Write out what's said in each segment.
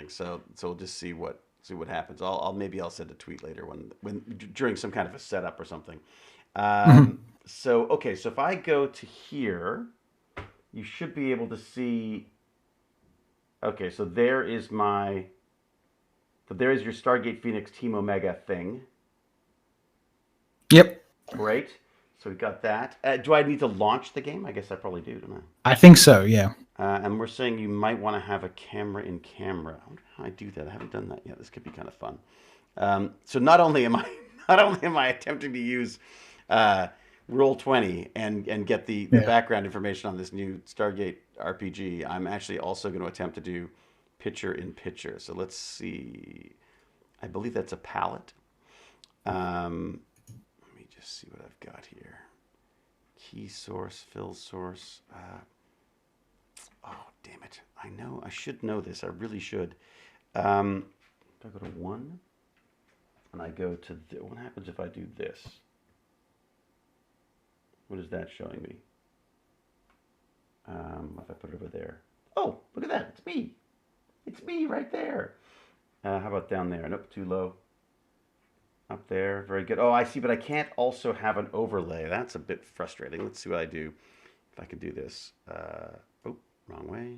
so we'll just see what happens. Maybe I'll send a tweet later when during some kind of a setup or something. Mhm. So okay, so if I go to here, you should be able to see. Okay, so there is your Stargate Phoenix Team Omega thing. Yep, Great. So we got that. Do I need to launch the game? I guess I probably do, don't I think so. Yeah. and we're saying you might want to have a camera in camera. I wonder how I do that. I haven't done that yet. This could be kind of fun. So not only am I not only am I attempting to use uh, Roll20 and get the Yeah. background information on this new Stargate RPG, I'm actually also going to attempt to do picture in picture. So let's see. I believe that's a palette. Let me just see what I've got here. Key source, fill source. Oh, damn it. I know. I should know this. I really should. If I go to 1 and I go to... what happens if I do this? What is that showing me? If I put it over there. Oh, look at that. It's me. It's me right there. How about down there? Nope, too low. Up there. Very good. Oh, I see, but I can't also have an overlay. That's a bit frustrating. Let's see what I do if I can do this. Oh, wrong way.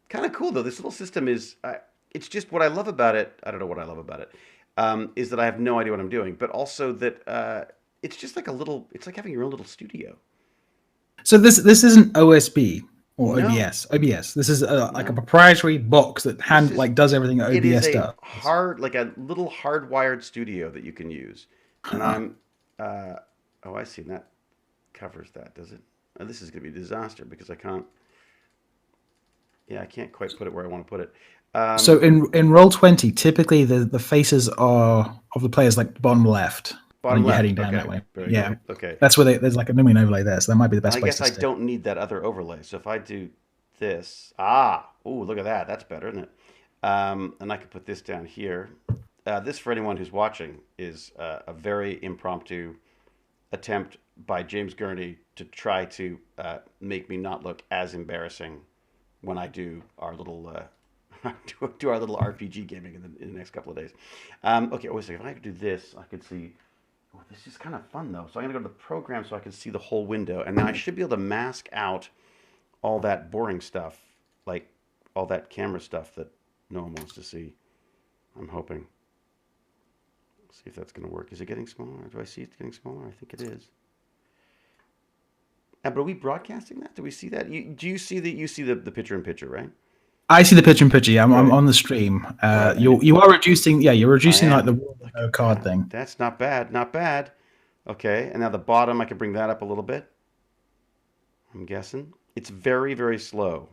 Kind of cool, though. This little system is... it's just what I love about it. I don't know what I love about it. Is that I have no idea what I'm doing, but also that it's just like a little... It's like having your own little studio. So this isn't OSB or No, OBS. OBS. This is like a no. proprietary box that This is does everything that it is OBS a does. like a little hardwired studio that you can use. And Huh. I'm oh, I see. That covers that, does it? Oh, this is going to be a disaster because I can't. Yeah, I can't quite put it where I want to put it. So in Roll20, typically the faces are of the players like bottom left Bottom when you're left. heading down that Okay, way. very Yeah, good. Okay, that's where there's like a numbing overlay there, so that might be the and best I place guess to I stick. don't need that other overlay. So if I do this, ooh, look at that. That's better, isn't it? And I could put this down here. This, for anyone who's watching, is a very impromptu attempt by James Gurney to try to make me not look as embarrassing when I do our little do our little RPG gaming in the next couple of days. Okay, wait a second. If I could do this, I could see. Oh, this is kind of fun though. So I'm gonna go to the program so I can see the whole window, and now I should be able to mask out all that boring stuff, like all that camera stuff that no one wants to see. I'm hoping. See if that's going to work. Is it getting smaller? Do I see it getting smaller? I think it is. But are we broadcasting that? Do we see that? Do you see the picture in picture, right? I see the picture in picture. Yeah, I'm Good. on the stream. All right. You are reducing. Yeah, you're I reducing like the am. Look no at card that. thing. That's not bad. Not bad. Okay. And now the bottom, I can bring that up a little bit. I'm guessing it's very, very slow.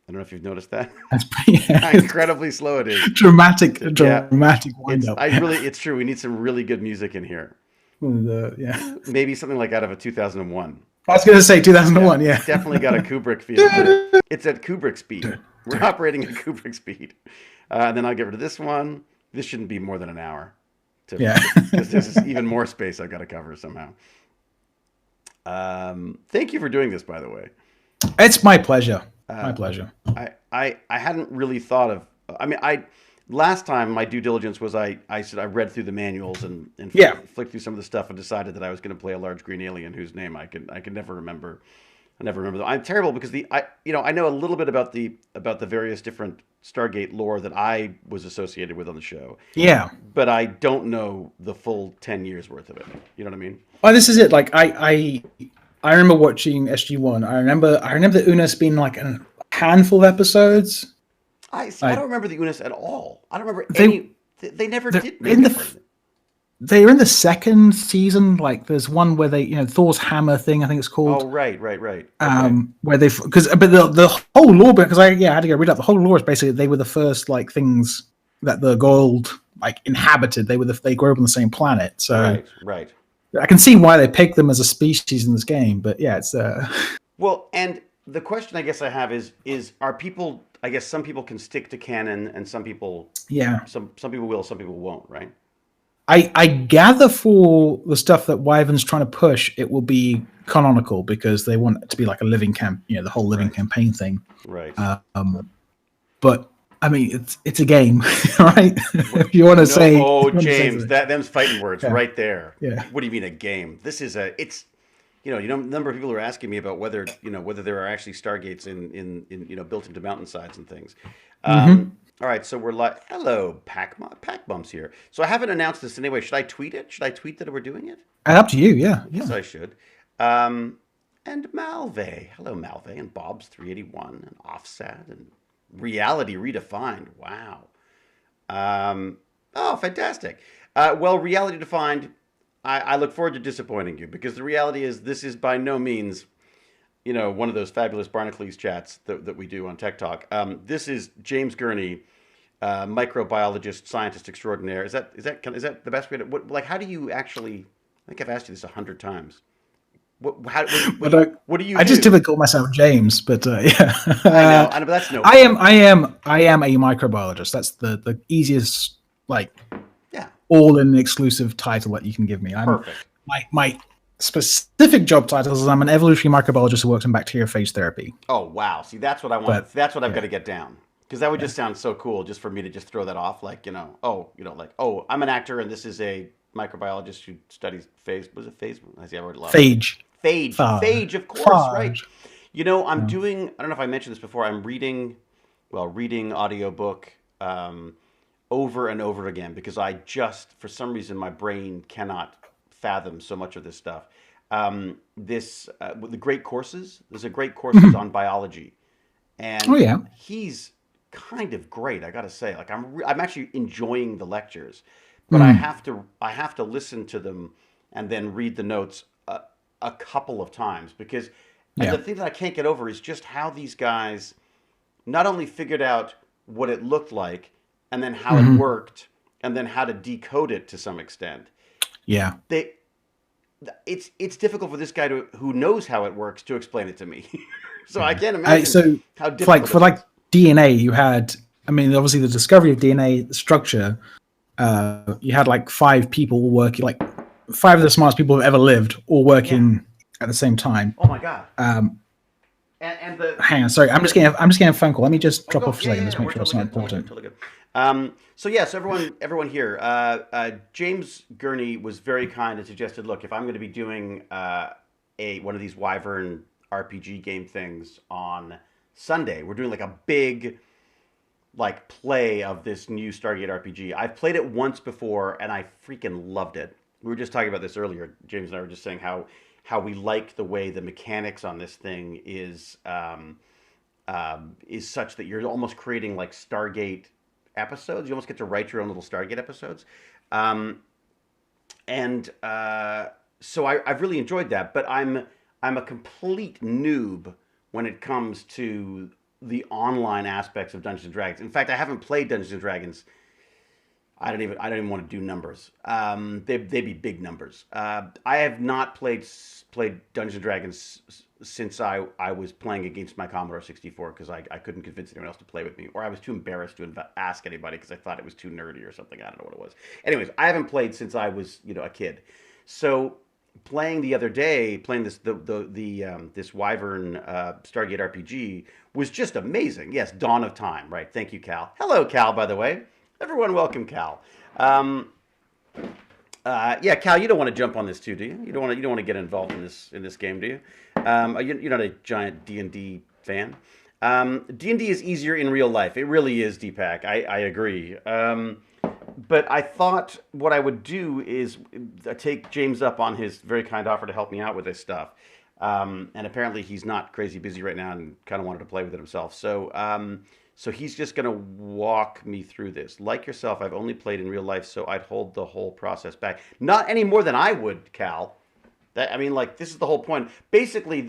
I don't know if you've noticed that. That's pretty, How yeah, incredibly slow it is. dramatic, Yeah. dramatic wind up. It's true. We need some really good music in here. Yeah, Maybe something like out of a 2001. I was going to say Yeah, 2001. it's Yeah. definitely got a Kubrick feel to it. It's at Kubrick speed. We're operating at Kubrick speed. And then I'll get rid of this one. This shouldn't be more than an hour. Yeah. Because this is even more space I've got to cover somehow. Thank you for doing this, by the way. It's my pleasure. My Uh, pleasure. I hadn't really thought of. I mean, last time my due diligence was I said I read through the manuals and Yeah. flicked through some of the stuff and decided that I was going to play a large green alien whose name I could never remember. I never remember them. I'm terrible because I know a little bit about the various different Stargate lore that I was associated with on the show, Yeah. but I don't know the full 10 years worth of it. You know what I mean? Well, this is it. Like I remember watching SG1. I remember the Unis being like a handful of episodes. I see. I Like don't remember the Unis at all. I don't remember they any. They never they're did in make up. they're in the second season. Like there's one where Thor's hammer thing. I think it's called. Oh, right. Okay. Where they but the whole lore, because I had to go read up. The whole lore is basically they were the first like things that the gold like inhabited. They grew up on the same planet. So Right. I can see why they picked them as a species in this game. But yeah, it's Well, and the question I guess I have is are people? I guess some people can stick to canon, and some people yeah. some people will, some people won't. Right. I gather for the stuff that Wyvern's trying to push, it will be canonical because they want it to be like a living the whole living Right. campaign thing. Right. But I mean, it's a game, right? What? if you want to No, say, if oh, you want to say James, so. that them's fighting words Yeah, right there. yeah. What do you mean a game? This is a. It's a number of people are asking me about whether there are actually stargates in built into mountainside and things. Um, Hmm. all right, so we're like, hello, Pack Bumps here. So I haven't announced this anyway. Should I tweet it? Should I tweet that we're doing it? And up to you. Yeah, I guess yeah. I should. Um, and Malve, hello Malve, and Bob's 381, and Offset, and Reality Redefined. Wow. Um, oh, fantastic. Well, reality defined. I look forward to disappointing you because the reality is this is by no means one of those fabulous Barnacles chats that we do on Tech Talk. This is James Gurney, microbiologist, scientist extraordinaire. Is that the best way to like? How do you actually? I think I've asked you this 100 times. But What do you I just do? typically call myself James. But yeah, I know, but that's no. I am a microbiologist. That's the easiest, like, Yeah, all in exclusive title that you can give me. I'm perfect. my specific job titles is I'm an evolutionary microbiologist who works in bacteriophage therapy. Oh wow! See, that's what I want. But That's what I've got yeah, to get down because that would yeah, just sound so cool just for me to just throw that off. Like like I'm an actor and this is a microbiologist who studies phage. Was it phage? I see. I wrote it loud. phage, Phage, of course, right? phage. I'm Yeah. doing. I don't know if I mentioned this before. I'm reading audiobook over and over again because I just, for some reason, my brain cannot fathom so much of this stuff. The great courses. There's a great courses Mhm. on biology, Oh and yeah. he's kind of great. I got to say, like I'm actually enjoying the lectures, but Mm. I have to listen to them and then read the notes a couple of times because, and Yeah. the thing that I can't get over is just how these guys not only figured out what it looked like and then how it Hmm. worked and then how to decode it to some extent. Yeah. They it's difficult for this guy who knows how it works to explain it to me. So I Yeah. can't imagine So how for like difficult for it like is. DNA, you had. I mean, obviously the discovery of DNA structure. You had like five people all working, like five of the smartest people who've ever lived, all Yeah. working at the same time. Oh my god. Um, And the Hang on, sorry, I'm just getting a phone call. Let me just Oh, drop go. off for a Yeah, second. yeah, Just yeah. make We're sure it's totally not good. Totally good. important. Totally good. So yes, everyone here. James Gurney was very kind and suggested, look, if I'm going to be doing a one of these Wyvern RPG game things on Sunday, we're doing like a big like play of this new Stargate RPG. I've played it once before and I freaking loved it. We were just talking about this earlier. James and I were just saying how we like the way the mechanics on this thing is such that you're almost creating like Stargate episodes. You almost get to write your own little Stargate episodes. Um, and so I've really enjoyed that. But I'm a complete noob when it comes to the online aspects of Dungeons and Dragons. In fact, I haven't played Dungeons and Dragons. I don't even want to do numbers. They'd be big numbers. I have not played Dungeons and Dragons since I was playing against my Commodore 64 because I couldn't convince anyone else to play with me, or I was too embarrassed to ask anybody because I thought it was too nerdy or something. I don't know what it was. Anyways, I haven't played since I was a kid. So playing the other day, playing this Wyvern Stargate RPG was just amazing. Yes, Dawn of Time, right? Thank you, Cal. Hello, Cal. By the way, everyone, welcome, Cal. Um, yeah, Cal, you don't want to jump on this too, do you? You don't want to get involved in this game, do you? You're not a giant D&D fan. D&D is easier in real life. It really is, Deepak. I agree. But I thought what I would do is take James up on his very kind offer to help me out with this stuff. And apparently he's not crazy busy right now and kind of wanted to play with it himself. So he's just going to walk me through this. Like yourself, I've only played in real life, so I'd hold the whole process back. Not any more than I would, Cal. I mean, like, this is the whole point. Basically,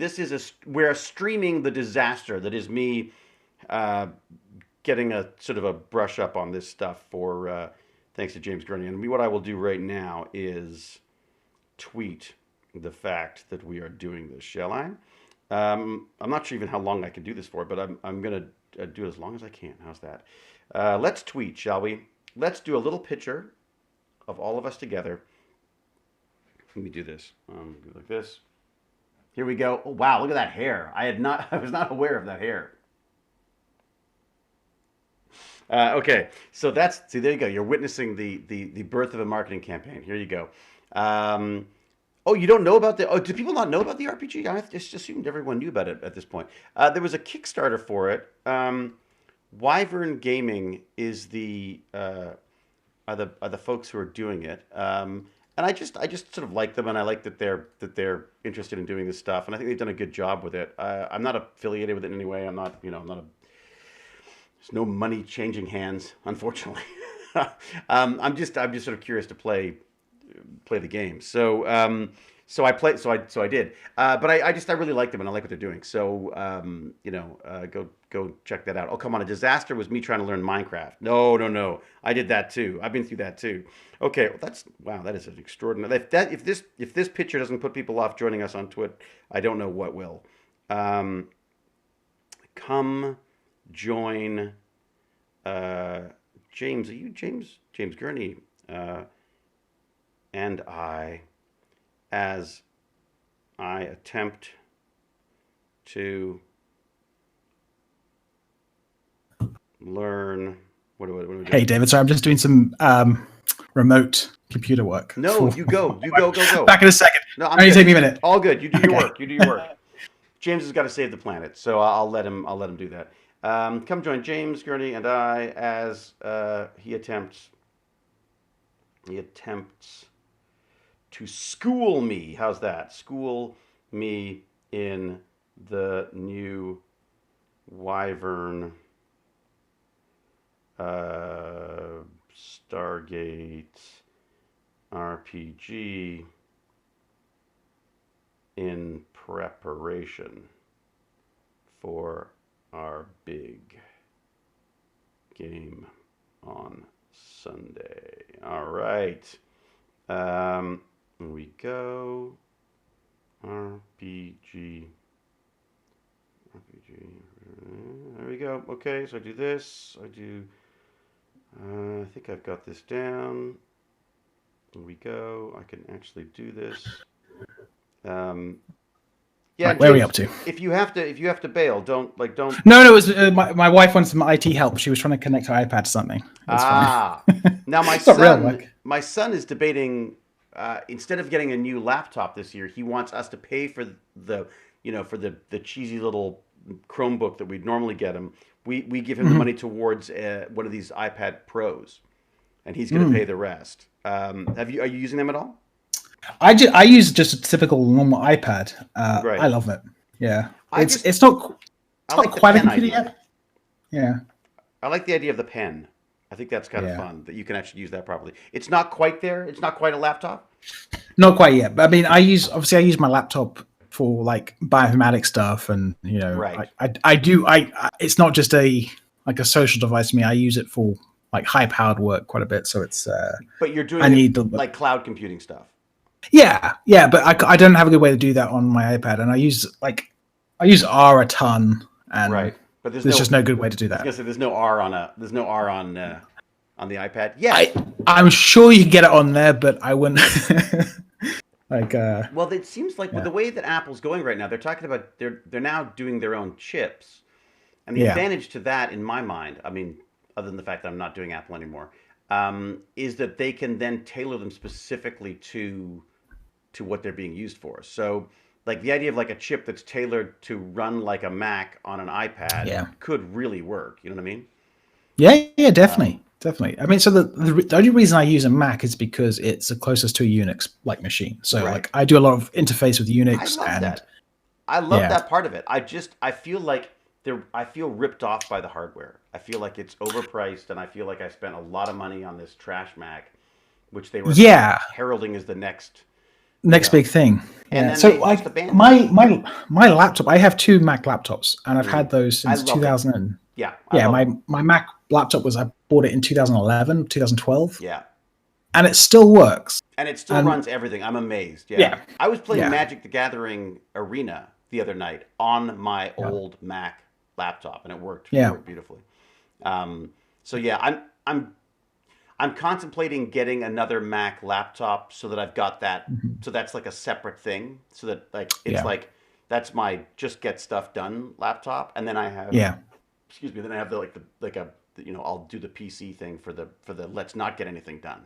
we're streaming the disaster that is me uh, getting a sort of a brush up on this stuff for thanks to James Gurney. And what I will do right now is tweet the fact that we are doing this, shall I? I'm not sure even how long I can do this for, but I'm going to do it as long as I can. How's that? Let's tweet, shall we? Let's do a little picture of all of us together. Let me do this. Like this. Here we go. Oh wow! Look at that hair. I was not aware of that hair. Okay, so that's see. There you go. You're witnessing the birth of a marketing campaign. Here you go. Um, oh, you don't know about the? Oh, do people not know about the RPG? I just assumed everyone knew about it at this point. There was a Kickstarter for it. Wyvern Gaming is the are the folks who are doing it. And I just sort of like them, and I like that they're interested in doing this stuff, and I think they've done a good job with it. I'm not affiliated with it in any way. I'm not a there's no money changing hands, unfortunately. I'm just sort of curious to play the game. So I played. So I did. But I really like them and I like what they're doing. So go check that out. Oh come on, a disaster was me trying to learn Minecraft. No, no, no. I did that too. I've been through that too. Okay, well, that's wow. That is an extraordinary. If this picture doesn't put people off joining us on Twitch, I don't know what will. Um, Come join James. Are you James? James Gurney and I as I attempt to learn. What are we Hey, doing? David. Sorry, I'm just doing some remote computer work. No, you go. You go. Go. Go. Back in a second. No, I'm Only good. take me a minute. All good. You do your Okay. work. You do your work. James has got to save the planet, so I'll let him. I'll let him do that. Come join James Gurney and I as he attempts. He attempts to school me. How's that? School me in the new Wyvern Stargate RPG in preparation for our big game on Sunday. All right. Here we go. RPG. RPG. There we go. Okay, so I do this. I do. I think I've got this down. Here we go. I can actually do this. Yeah, Right, where are we up James. to? If you have to bail, don't. No, no, it was my wife wanted some IT help. She was trying to connect her iPad to something. It's fine. Ah, now It's not real work. my son is debating instead of getting a new laptop this year, he wants us to pay for the cheesy little Chromebook that we'd normally get him. We give him the money towards one of these iPad Pros, and he's going to pay the rest. Are you using them at all? I use just a typical normal iPad. Right. I love it. Yeah, I just it's not I not like the quite a pen computer idea. yet. Yeah, I like the idea of the pen. I think that's kind of yeah, fun that you can actually use that properly. It's not quite there. It's not quite a laptop. not quite yet. But I mean, I use my laptop for like bioinformatics stuff, and Right. I do it's not just a like a social device to me. I use it for like high powered work quite a bit. So it's But you're I doing it need the like cloud computing stuff. yeah, but I don't have a good way to do that on my iPad, and I use R a ton, and Right. But there's just no good way to do I was that. gonna say there's no R on the iPad yet. I'm sure you can get it on there, but I wouldn't. like, Well, it seems like with yeah, the way that Apple's going right now, they're talking about they're now doing their own chips, and the yeah, advantage to that, in my mind, I mean, other than the fact that I'm not doing Apple anymore, is that they can then tailor them specifically to what they're being used for. So, like the idea of like a chip that's tailored to run like a Mac on an iPad yeah, could really work. You know what I mean? yeah, Um, definitely, definitely. I mean, so the only reason I use a Mac is because it's the closest to a Unix like machine. So, right. like, I do a lot of interface with I Unix, love and that. I love yeah, that part of it. I feel like I feel ripped off by the hardware. I feel like it's overpriced, and I feel like I spent a lot of money on this trash Mac, which they were yeah, heralding as the next, you next know, big thing. and Yeah. then So they just like abandoned it. my laptop, I have two Mac laptops, and I've Hmm. had those I since love them. 2000. And, Yeah, I yeah, love them. my Mac laptop was I bought it in 2011, 2012, Yeah, and it still works. and it still And runs everything. I'm amazed. Yeah, yeah, I was playing yeah, Magic the Gathering Arena the other night on my yeah, old Mac laptop, and it worked. It yeah. worked beautifully. So yeah, I'm contemplating getting another Mac laptop so that I've got that. Mhm. So that's like a separate thing. So that like it's Yeah, like that's my just get stuff done laptop, and then I have yeah, excuse me, then I have the like I'll do the PC thing for the let's not get anything done,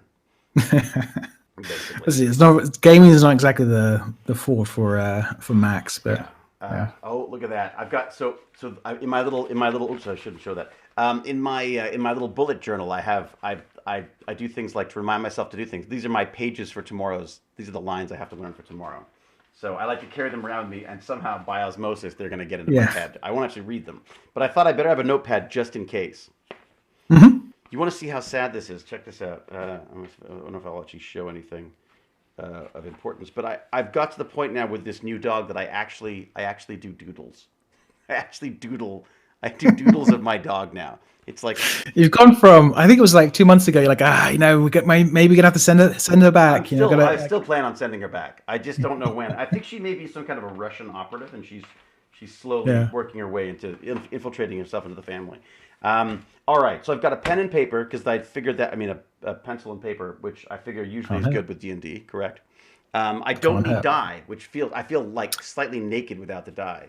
basically. It's not gaming is not exactly the forward for Macs, but Yeah. yeah. Oh, look at that! I've got in my little. Oops, I shouldn't show that. In my little bullet journal, I do things like to remind myself to do things. These are my pages for tomorrow's. These are the lines I have to learn for tomorrow. So I like to carry them around with me, and somehow by osmosis they're going to get into my Yeah. head. I won't actually read them, but I thought I better have a notepad just in case. Hmm. You want to see how sad this is? Check this out. I don't know if I'll actually show anything of importance, but I've got to the point now with this new dog that I actually do doodles. I actually doodle. I do doodles of my dog now. It's like You've gone from, I think it was like 2 months ago. You're like, we get maybe gonna have to send her back. I Gotta. still plan on sending her back. I just don't know when. I think she may be some kind of a Russian operative, and she's slowly Yeah. working her way into infiltrating herself into the family. All right, so I've got a pen and paper because I figured that. I mean, a pencil and paper, which I figure usually is good with D&D. Correct. I don't need die, which I feel like slightly naked without the die.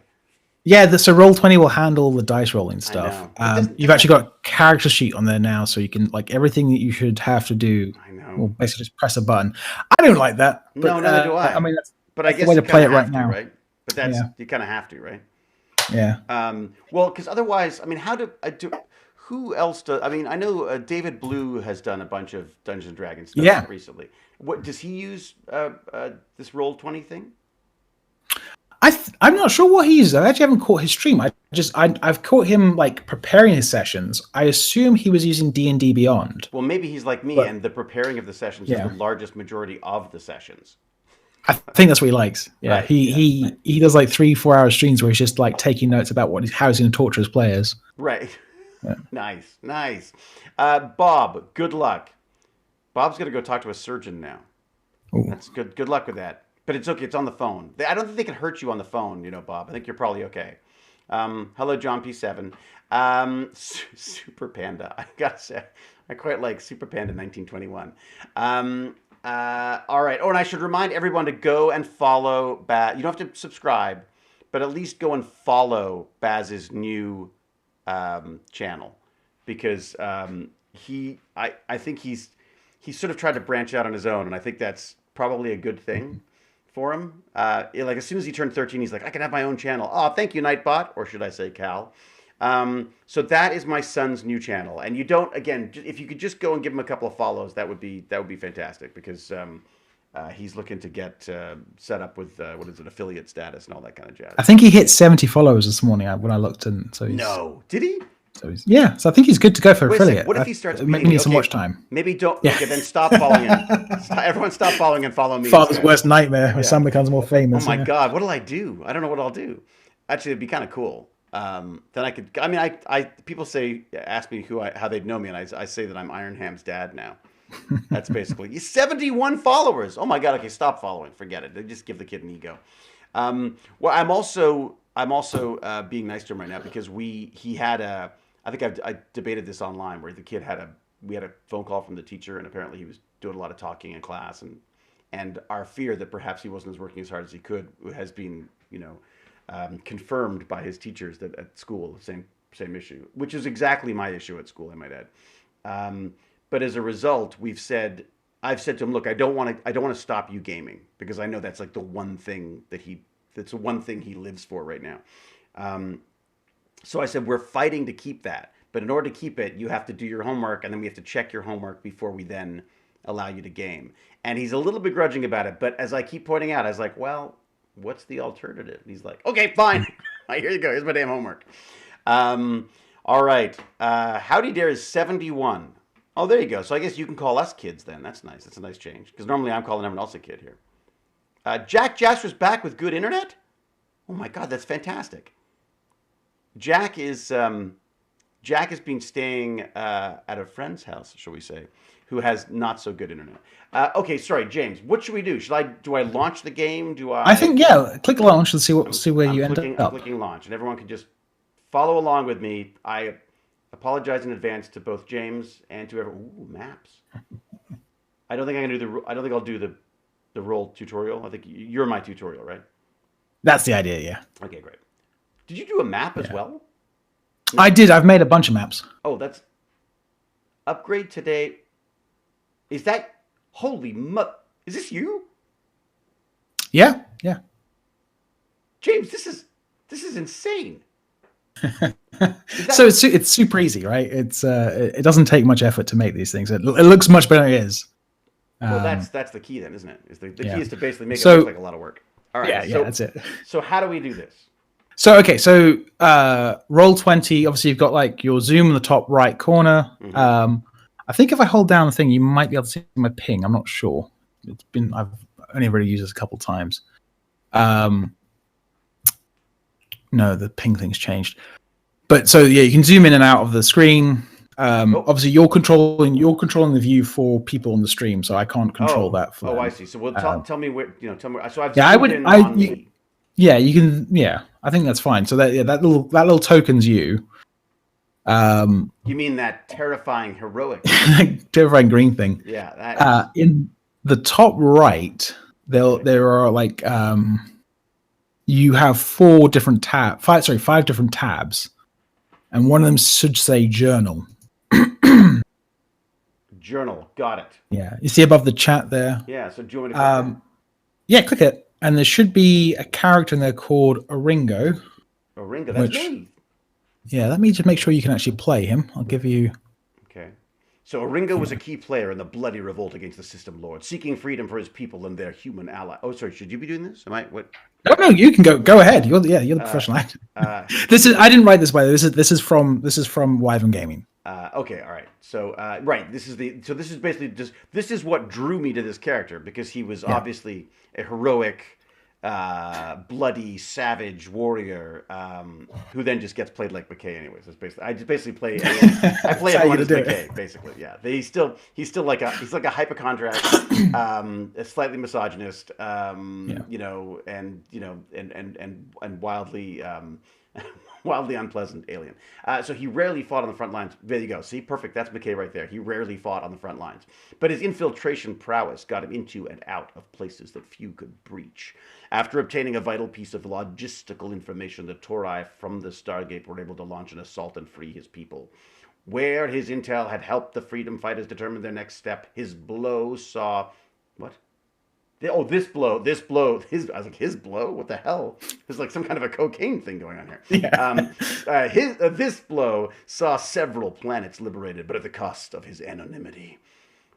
Yeah, so Roll20 will handle the dice rolling stuff. I know. You've actually got a character sheet on there now, so you can like everything that you should have to do. I know. Well, basically just press a button. I don't like that. But, No, neither do I. I mean, but that's I guess the way you to play kind it of right have now. to, right? But you kind of have to, right? Yeah. Well, because otherwise, I mean, who else does? I mean, I know David Blue has done a bunch of Dungeons and Dragons stuff recently. What does he use? This Roll20 thing? I'm not sure what he uses. I actually haven't caught his stream. I've caught him like preparing his sessions. I assume he was using D&D Beyond. Well, maybe he's like me, and the preparing of the sessions is the largest majority of the sessions. I think that's what he likes. Yeah, Right, he does like 3-4 hour streams where he's just like taking notes about how he's going to torture his players. Right. Yeah. Nice. Bob, good luck. Bob's going to go talk to a surgeon now. Ooh. That's good. Good luck with that. But it's okay. It's on the phone. I don't think they can hurt you on the phone, Bob. I think you're probably okay. Hello, John P7. Super Panda. I gotta say, I quite like Super Panda 1921. All right. Oh, and I should remind everyone to go and follow Baz. You don't have to subscribe, but at least go and follow Baz's new channel, because I think he's sort of tried to branch out on his own, and I think that's probably a good thing for him. Like as soon as he turned 13, he's like, I can have my own channel. Oh, thank you, Nightbot, or should I say Cal? So that is my son's new channel, and you don't. Again, if you could just go and give him a couple of follows, that would be fantastic, because he's looking to get set up with affiliate status and all that kind of jazz. I think he hit 70 followers this morning when I looked, and so did he? So so I think he's good to go for affiliate. What if he starts? Maybe need some watch time. Maybe don't. Yeah. Okay, then stop following him. Everyone, stop following and follow me. Father's worst nightmare. When son becomes more famous. Oh my God, what'll I do? I don't know what I'll do. Actually, it'd be kind of cool. Then I could. I mean, people ask me how they'd know me, and I say that I'm Iron Ham's dad now. That's basically 71 followers. Oh my God. Okay, stop following. Forget it. They just give the kid an ego. Well, I'm also being nice to him right now, because he had a. I think I debated this online, where the kid we had a phone call from the teacher, and apparently he was doing a lot of talking in class, and our fear that perhaps he wasn't working as hard as he could has been confirmed by his teachers that at school, the same issue, which is exactly my issue at school, I might add. But as a result, I've said to him, look, I don't want to stop you gaming, because I know that's like the one thing that's the one thing he lives for right now. So I said, we're fighting to keep that. But in order to keep it, you have to do your homework, and then we have to check your homework before we then allow you to game. And he's a little begrudging about it. But as I keep pointing out, I was like, well, what's the alternative? And he's like, okay, fine. Here you go. Here's my damn homework. All right. Howdy Dare is 71. Oh, there you go. So I guess you can call us kids then. That's nice. That's a nice change, because normally I'm calling everyone else a kid here. Jack Jasper's back with good internet? Oh, my God. That's fantastic. Jack has been staying at a friend's house, shall we say, who has not so good internet. Okay, sorry, James. What should we do? Do I launch the game? I think click launch and see where you end up. I'm clicking launch, and everyone can just follow along with me. I apologize in advance to both James and to everyone. Ooh, maps. I don't think I'll do the roll tutorial. I think you're my tutorial, right? That's the idea, yeah. Okay, great. Did you do a map as well? I did. I've made a bunch of maps. Oh, that's Upgrade today. Is that holy is this you? Yeah, yeah. James, this is insane. Is So that it's super easy, right? It doesn't take much effort to make these things. It looks much better than it is. well that's the key then, isn't it? Is the key Yeah. is to basically make it look So like a lot of work. All right. yeah, that's it. So how do we do this? So okay, so roll 20. Obviously, you've got like your zoom in the top right corner. Mm-hmm. I think if I hold down the thing, you might be able to see my ping. I'm not sure. I've only really used this a couple times. No, the ping thing's changed. But so yeah, you can zoom in and out of the screen. Obviously, you're controlling the view for people on the stream, so I can't control that for them. I see. So tell me where tell me. So I've Yeah, zoomed in on me. Yeah, you can. Yeah, I think that's fine. So that little token's you. You mean that terrifying heroic? Terrifying green thing. Yeah. That is... In the top right, there are like you have five different tabs, and one of them should say journal. Journal. Got it. Yeah, you see above the chat there. Yeah. So do you want me to click yeah, click it, and there should be a character in there called Oringo. Oringo, that's me. Yeah, let me just make sure you can actually play him. I'll give you... Okay. So Oringo was a key player in the bloody revolt against the system lord, seeking freedom for his people and their human ally. Oh, sorry, should you be doing this? Am I what? No, you can go ahead. You're the professional actor. I didn't write this by the way. This is from Wyvern Gaming. Okay, all right. So right, this is basically this is what drew me to this character, because he was obviously a heroic, bloody, savage warrior who then just gets played like McKay. Anyways, it's basically I play everyone as McKay. Basically, yeah. He's still like a hypochondriac, a slightly misogynist, you know, and wildly. Wildly unpleasant alien. So he rarely fought on the front lines. There you go. See, perfect. That's McKay right there. He rarely fought on the front lines. But his infiltration prowess got him into and out of places that few could breach. After obtaining a vital piece of logistical information, the Torai from the Stargate were able to launch an assault and free his people. Where his intel had helped the freedom fighters determine their next step, his blow saw... What? Oh, this blow. I was like, his blow? What the hell? There's like some kind of a cocaine thing going on here. Yeah. This blow saw several planets liberated, but at the cost of his anonymity.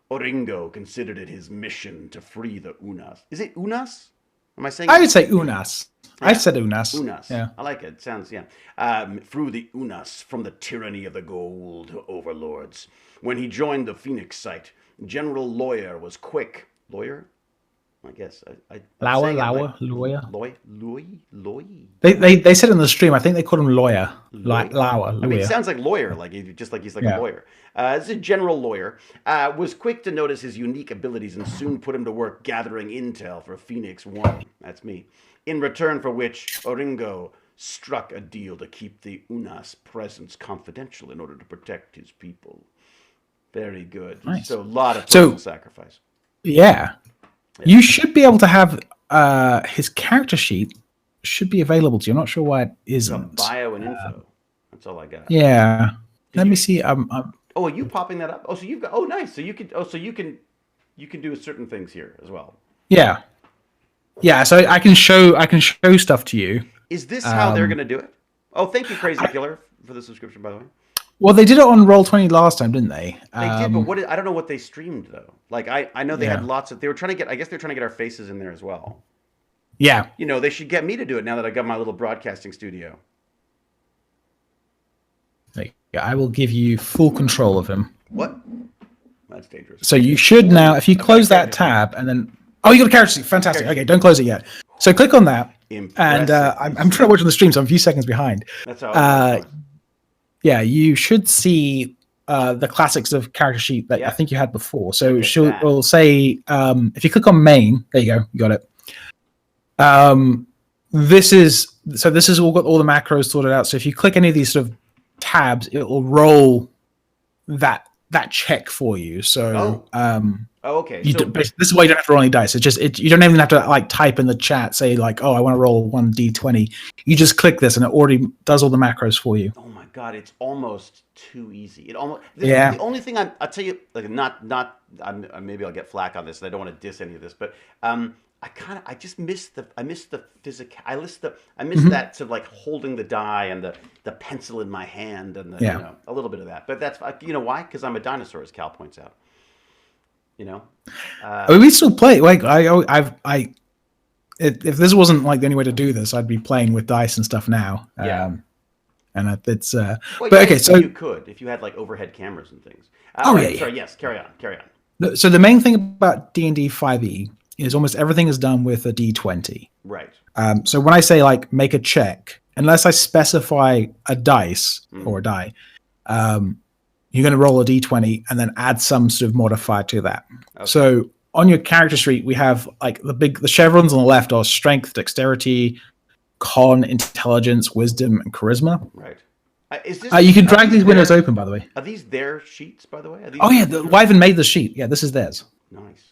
Oringo considered it his mission to free the Unas. Is it Unas? Am I saying? I would say Unas. I said Unas. Unas. Yeah. I like it. It sounds, through the Unas, from the tyranny of the gold overlords. When he joined the Phoenix site, General Lawyer was quick. Lawyer? I guess Lawyer. They said in the stream. I think they called him lawyer. Lawyer. I mean, it sounds like lawyer. He's like a lawyer. This is a general lawyer. Was quick to notice his unique abilities and soon put him to work gathering intel for Phoenix One. That's me. In return for which Oringo struck a deal to keep the Unas presence confidential in order to protect his people. Very good. Nice. So a lot of personal sacrifice. Yeah. You should be able to have his character sheet should be available to you. I'm not sure why it isn't. Bio and info. That's all I got. Yeah. Let me see. Oh, are you popping that up? Oh, so you've got. Oh, nice. So you can. Oh, so you can do certain things here as well. Yeah. Yeah. So I can show stuff to you. Is this how they're going to do it? Oh, thank you, Crazy Killer, for the subscription, by the way. Well, they did it on Roll20 last time, didn't they? They did, but I don't know what they streamed though. Like I know they had lots of. They were trying to get. I guess they're trying to get our faces in there as well. Yeah. You know, they should get me to do it now that I got my little broadcasting studio. I will give you full control of him. What? That's dangerous. So you should now, if you close that tab and then... Oh, you got a character sheet. Fantastic. Okay, don't close it yet. So click on that. Impressive. And I'm trying to watch on the stream, so I'm a few seconds behind. That's how yeah, you should see the classics of character sheet that I think you had before. So it'll say, if you click on main, there you go, you got it. This is all got all the macros sorted out. So if you click any of these sort of tabs, it will roll that check for you. So Oh, okay. This is why you don't have to roll any dice. You don't even have to like type in the chat, say like, oh, I want to roll 1d20. You just click this and it already does all the macros for you. Oh my god, it's almost too easy. It almost Yeah. the only thing I'll tell you, like, maybe I'll get flack on this, and I don't want to diss any of this, but I just miss the physical. I miss that sort of like holding the die and the pencil in my hand and a little bit of that. But that's why? Because I'm a dinosaur, as Cal points out. I mean, we still play. Like if this wasn't like the only way to do this, I'd be playing with dice and stuff now. Yeah. And it's well, but okay, so you could if you had like overhead cameras and things. Sorry, yes, carry on. So the main thing about D&D 5e is almost everything is done with a D20. Right. So when I say like make a check, unless I specify a dice or a die, you're going to roll a D20 and then add some sort of modifier to that. Okay. So on your character sheet, we have like the chevrons on the left are strength, dexterity, con, intelligence, wisdom, and charisma. Right. You can drag these windows open, by the way. Are these their sheets, by the way? The Wyvern made the sheet. Yeah, this is theirs. Nice.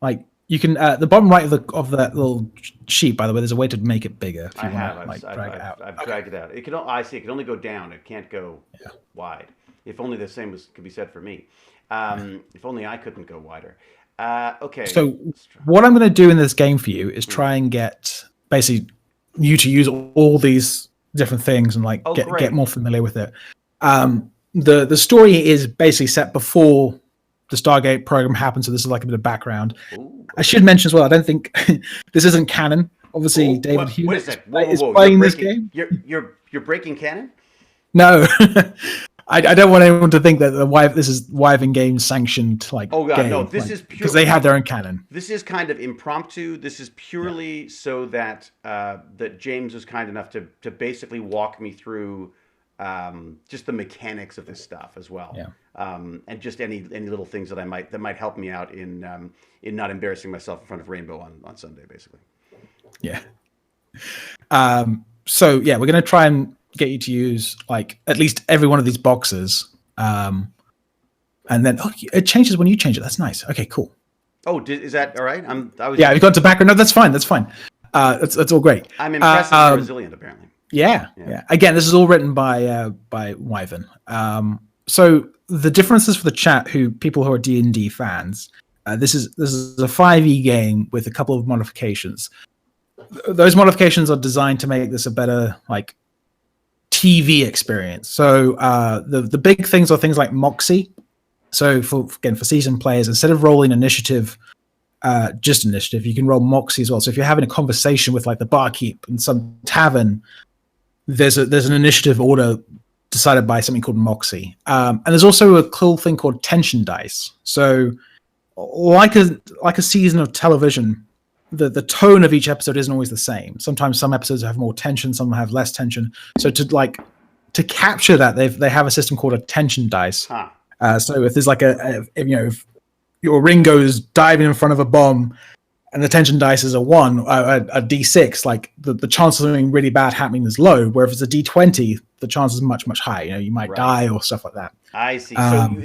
Like you can, the bottom right of that little sheet, by the way, there's a way to make it bigger. If you I've dragged it out. It can. I see. It can only go down. It can't go wide. If only the same could be said for me. If only I couldn't go wider. Okay. So what I'm going to do in this game for you is try and get basically you to use all these different things and like get more familiar with it. The story is basically set before the Stargate program happened, so this is like a bit of background. Ooh. I should mention as well, I don't think this isn't canon. Obviously, David Hughes wait a sec. is playing this game. You're breaking canon? No. I don't want anyone to think that this is Wyvern Games sanctioned game. No, this is pure because they have their own canon. This is kind of impromptu. This is purely so that that James was kind enough to basically walk me through just the mechanics of this stuff as well. Yeah. And just any little things that might help me out in not embarrassing myself in front of Rainbow on Sunday, basically. Yeah. So yeah, we're gonna try and get you to use like at least every one of these boxes, and then it changes when you change it. That's nice. Okay, cool. Oh, is that all right? You've gone to background. No, that's fine. That's that's all great. I'm impressively resilient, apparently. Yeah. Again, this is all written by Wyvern. So the differences for the chat, people who are D&D fans, this is a 5e game with a couple of modifications. Those modifications are designed to make this a better like TV experience. So the big things are things like Moxie. So for seasoned players, instead of rolling initiative, just initiative, you can roll Moxie as well. So if you're having a conversation with like the barkeep in some tavern, there's an initiative order decided by something called Moxie. And there's also a cool thing called tension dice. So like a season of television, the tone of each episode isn't always the same. Sometimes some episodes have more tension, some have less tension. So to capture that, they have a system called a tension dice. So if there's like if your Ringo's diving in front of a bomb and the tension dice is a 1, a D6, like the chance of something really bad happening is low. Where if it's a D20, the chance is much, much higher. You might die or stuff like that. I see.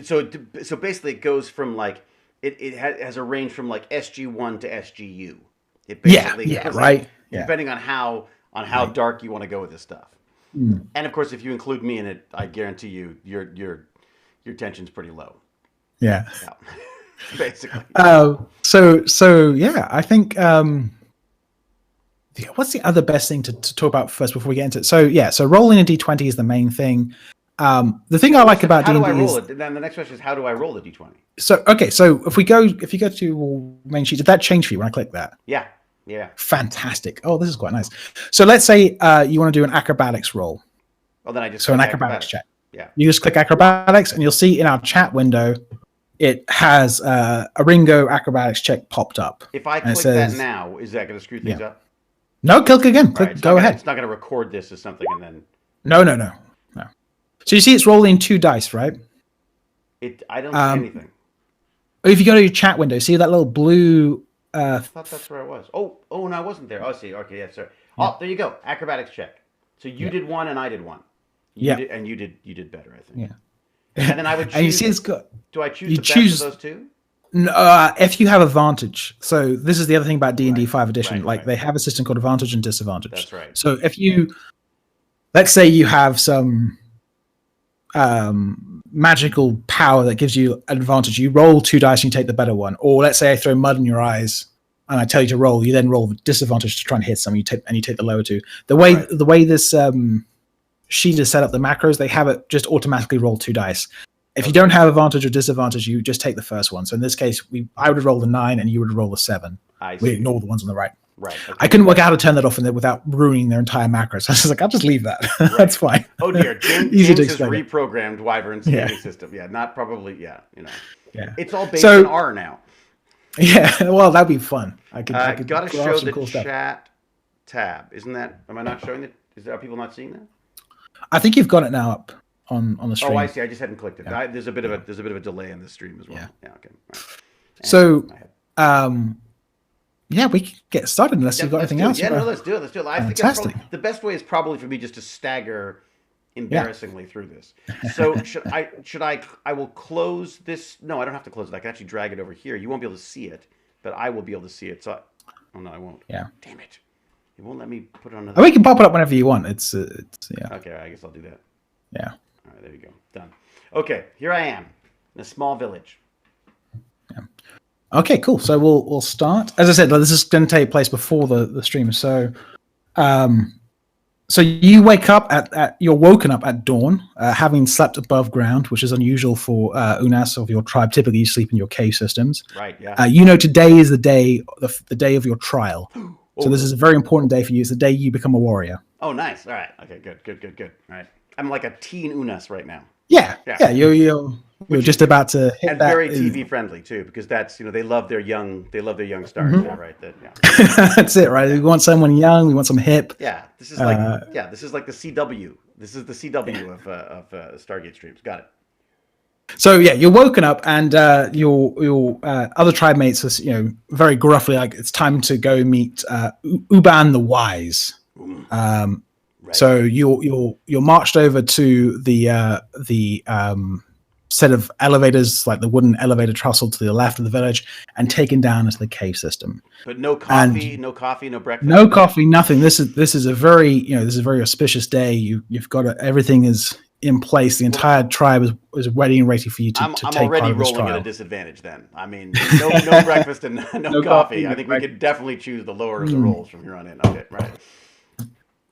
So basically it goes from like, it has a range from like SG1 to SGU. It basically right. Depending on how dark you want to go with this stuff. And of course, if you include me in it, I guarantee you your tension's pretty low. Yeah. Basically. So yeah, I think what's the other best thing to talk about first before we get into it? So rolling a D20 is the main thing. The thing I like about D&D how do I roll it? Then the next question is, how do I roll the D20? So if you go to main sheet, did that change for you when I click that? Yeah. Fantastic. Oh, this is quite nice. So let's say you want to do an acrobatics roll. Well, then I just an acrobatics check. Yeah. You just click acrobatics, and you'll see in our chat window, it has a Ringo acrobatics check popped up. If I click that now, is that going to screw things up? No, click again. Go ahead. It's not going to record this as something and then. No. So you see, it's rolling 2 dice, right? I don't see anything. If you go to your chat window, see that little blue. I thought that's where it was. Oh, no, I wasn't there. Oh, see. Okay, yeah, sorry. Oh, there you go. Acrobatics check. So you did 1 and I did 1. You did better, I think. Yeah. And then I would choose. And you see, it's good. Do I choose the best of those two? If you have advantage. So this is the other thing about D&D 5 edition. They have a system called advantage and disadvantage. That's right. So if you, let's say you have some magical power that gives you an advantage, you roll 2 dice and you take the better one. Or let's say I throw mud in your eyes and I tell you to roll, you then roll with disadvantage to try and hit something, you take the lower 2. The way this sheet is set up, the macros, they have it just automatically roll 2 dice. If you don't have advantage or disadvantage, you just take the first one. So in this case, I would roll the 9 and you would roll the 7. We ignore the ones on the right. Right. Okay. I couldn't work out how to turn that off without ruining their entire macro. So I was like, I'll just leave that. Right. That's fine. Oh dear, James has reprogrammed Wyvern's gaming system. Yeah, not probably. Yeah, Yeah. It's all based in R now. Yeah, well, that'd be fun. I could gotta show the cool chat tab. Isn't that? Am I not showing it? Are people not seeing that? I think you've got it now up on the stream. Oh, I see. I just hadn't clicked it. Yeah. There's a bit of a delay in the stream as well. Yeah. Okay. Right. So, yeah, we can get started unless you've got anything else. Yeah, let's do it. I think the best way is probably for me just to stagger embarrassingly through this. So I will close this. No, I don't have to close it. I can actually drag it over here. You won't be able to see it, but I will be able to see it. So, oh no, I won't. Yeah. Damn it. It won't let me put it on another. We can pop it up whenever you want. It's yeah. Okay, I guess I'll do that. Yeah. All right, there you go. Done. Okay, here I am in a small village. Yeah. Okay, cool. So we'll start. As I said, this is going to take place before the stream. So, so you wake up you're woken up at dawn, having slept above ground, which is unusual for Unas of your tribe. Typically, you sleep in your cave systems. Right. Yeah. Today is the day of your trial. So this is a very important day for you. It's the day you become a warrior. Oh, nice. All right. Okay. Good. All right. I'm like a teen Unas right now. Yeah. You're just about to hit and that. Very TV friendly too, because that's they love their young stars. Mm-hmm. There, right? That's it, right? We want someone young. We want some hip. Yeah. This is like the CW. This is the CW of Stargate streams. Got it. So yeah, you're woken up, and your other tribe mates are very gruffly like, it's time to go meet Uban the Wise. Right. So you're marched over to the set of elevators, like the wooden elevator trestle to the left of the village, and taken down into the cave system. But no coffee, no breakfast. No coffee, nothing. This is a very auspicious day. You've got everything is in place. The entire tribe is ready and ready for you to take part of this trial. I'm already rolling at a disadvantage then. I mean, no breakfast and no coffee. I think we could definitely choose the lower of the rolls from here on in. Okay, right.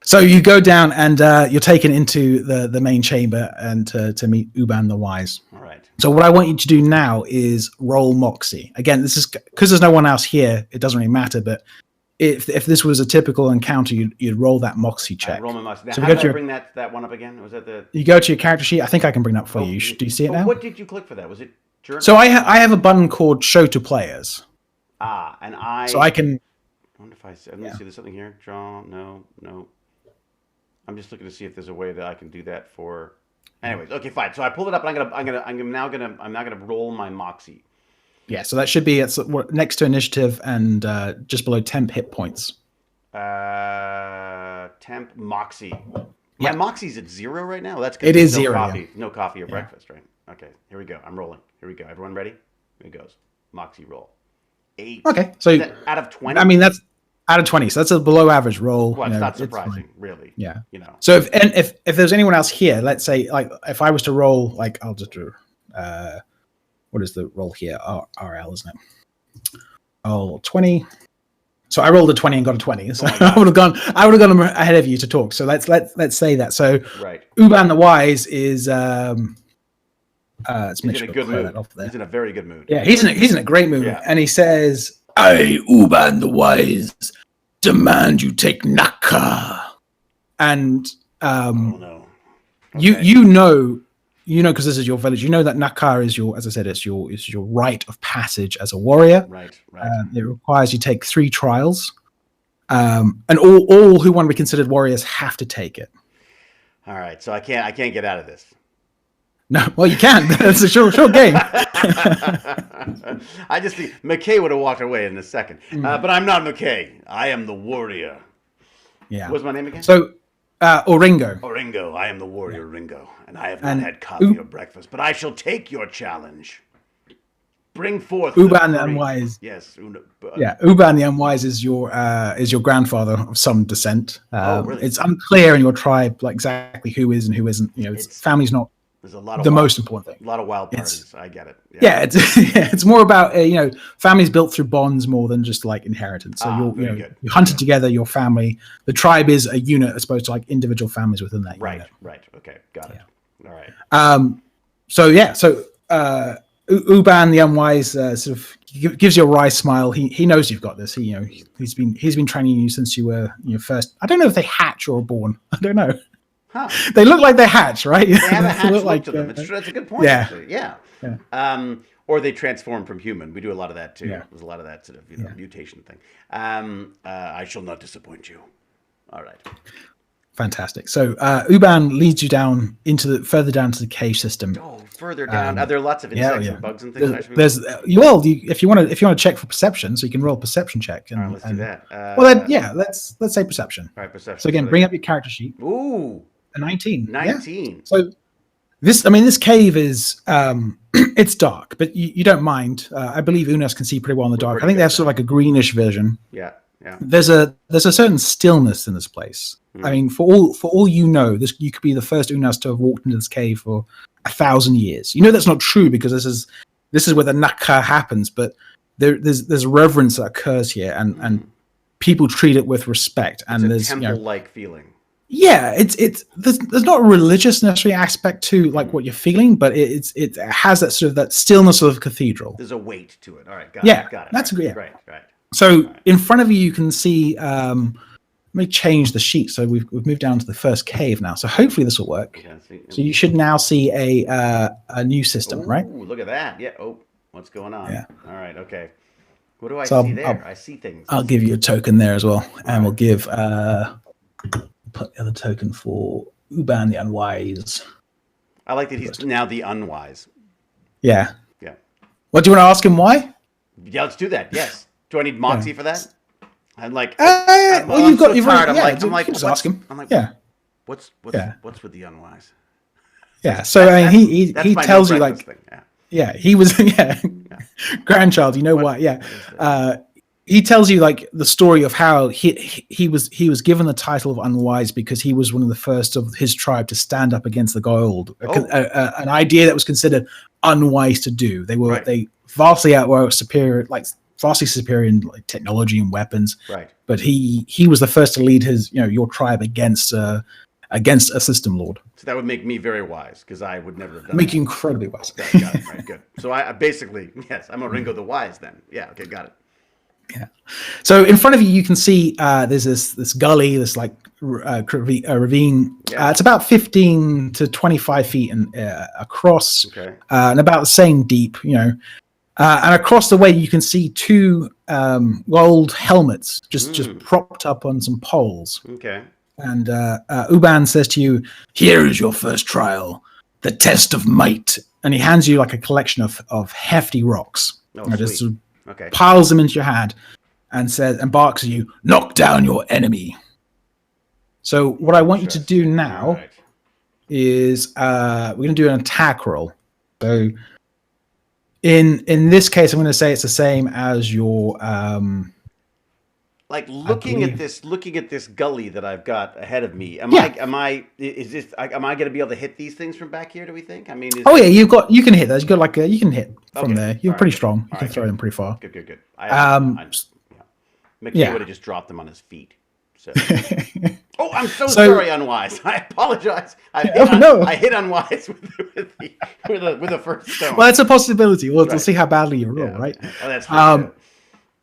So you go down and you're taken into the main chamber and to meet Uban the Wise. All right. So what I want you to do now is roll Moxie. Again, this is because there's no one else here. It doesn't really matter. But if this was a typical encounter, you'd roll that Moxie check. Roll my Moxie. Now, so how do I bring that one up again? Was that the? You go to your character sheet. I think I can bring that for you. Do you see it now? What did you click for that? Was it journal? So I have a button called Show to Players. And I. So I can. I wonder if let me see. There's something here. Draw. No. I'm just looking to see if there's a way that I can do that for. Anyways, okay, fine. So I pulled it up, and I'm now gonna roll my Moxie. Yeah, so that should be next to initiative and just below temp hit points. Temp Moxie. My Moxie's at 0 right now. That's good. It is 0. No coffee or breakfast, right? Okay, here we go. I'm rolling. Here we go. Everyone ready? Here it goes. Moxie roll. 8. Okay, so out of 20. I mean that's. Out of 20, so that's a below average roll. Well, it's not surprising, really. Yeah. So if there's anyone else here, let's say like if I was to roll, like I'll just do what is the roll here? RL, isn't it? Oh, 20. So I rolled a 20 and got a 20. So I would have gone ahead of you to talk. So let's say that. So right. Uban the Wise is let's make sure to clear that off there. He's in a very good mood. Yeah, he's in a great mood. Yeah. And he says, I, Uban the Wise, demand you take Naka. And no. Okay. you know because this is your village. You know that Naka is as I said, it's your rite of passage as a warrior. Right. It requires you take 3 trials, and all who want to be considered warriors have to take it. All right, so I can't get out of this. No, well, you can. It's a short game. I just think McKay would have walked away in a second. But I'm not McKay. I am the warrior. Yeah. What's my name again? So, Oringo. Oringo. I am the warrior Ringo. And I have not had coffee or breakfast, but I shall take your challenge. Bring forth Uban the Unwise. Yes. Yeah, Uban the Unwise is your grandfather of some descent. Really? It's unclear in your tribe like exactly who is and who isn't. Family's not there's a lot of the most important thing. A lot of wild parties. I get it. It's more about families built through bonds more than just like inheritance. So you're hunted together, your family. The tribe is a unit as opposed to like individual families within that unit. Right. Okay, got it. All right. Uban the Unwise sort of gives you a wry smile. He knows you've got this. He's been training you since you were first. I don't know if they hatch or are born. I don't know. Huh. They look like they hatch, right? They have a hatch look to them. It's true. That's a good point. Yeah. Actually. Yeah. Or they transform from human. We do a lot of that too. Yeah. There's a lot of that sort of mutation thing. I shall not disappoint you. All right. Fantastic. So Uban leads you down further down to the cave system. Oh, further down. Are there lots of insects and bugs and things? If you want to check for perception, so you can roll a perception check. All right, let's do that. Let's say perception. All right, perception. So again, bring up your character sheet. Ooh, a 19. 19. Yeah. So this cave is it's dark, but you don't mind. I believe Unas can see pretty well in the dark. I think they have sort of like a greenish vision. Yeah. There's a certain stillness in this place. I mean, for all you know, you could be the first Unas to have walked into this cave for 1,000 years. You know that's not true because this is where the Nakha happens, but there's reverence that occurs here, and people treat it with respect. And there's a temple-like feeling. Yeah, there's not a religious necessary aspect to like what you're feeling, but it has that sort of that stillness of a cathedral. There's a weight to it. All right, got it. That's great. Right. So in front of you can see. Let me change the sheet. So we've moved down to the first cave now. So hopefully this will work. Yeah, so you should now see a new system, right? Look at that. Yeah. Oh, what's going on? Yeah. All right. Okay. What do I see there? I see things. I'll give you a token there as well, and we'll give put the other token for Uban the Unwise. I like that he's now the Unwise. Yeah. Yeah. What do you want to ask him? Why? Yeah, let's do that. Yes. Do I need Moxie for that? I'm like, you've got. I'm like, just ask him. I'm like, what's with the Unwise? Yeah. So he tells you like, he was grandchild. You know what? Yeah. He tells you like the story of how he was given the title of Unwise because he was one of the first of his tribe to stand up against the Goa'uld, an idea that was considered unwise to do. They vastly outwere superior, like vastly superior in like technology and weapons. Right. But he was the first to lead your tribe against a system lord. So that would make me very wise because I would never have done. Make you incredibly wise. Got it. Right. Good. So I basically I'm a Ringo the Wise then. Yeah. Okay. Got it. Yeah. So in front of you can see there's this gully, this like ravine. Yeah. It's about 15 to 25 feet across, and about the same deep. And across the way you can see two gold helmets just propped up on some poles. Okay. And Uban says to you, "Here is your first trial, the test of might." And he hands you like a collection of hefty rocks. Just sort of piles them into your hand and barks at you, "Knock down your enemy." So what I want you to do now is we're going to do an attack roll. So in this case, I'm going to say it's the same as your like looking at this gully that I've got ahead of me. Am I going to be able to hit these things from back here? Do we think? I mean, you can hit those. You can hit from there. You're pretty strong. You can throw them pretty far. Good. McKay would have just dropped them on his feet. So. Oh, I'm so sorry, Unwise. I apologize. I hit Unwise with the first stone. Well, it's a possibility. We'll see how badly you roll, right? Oh, that's good.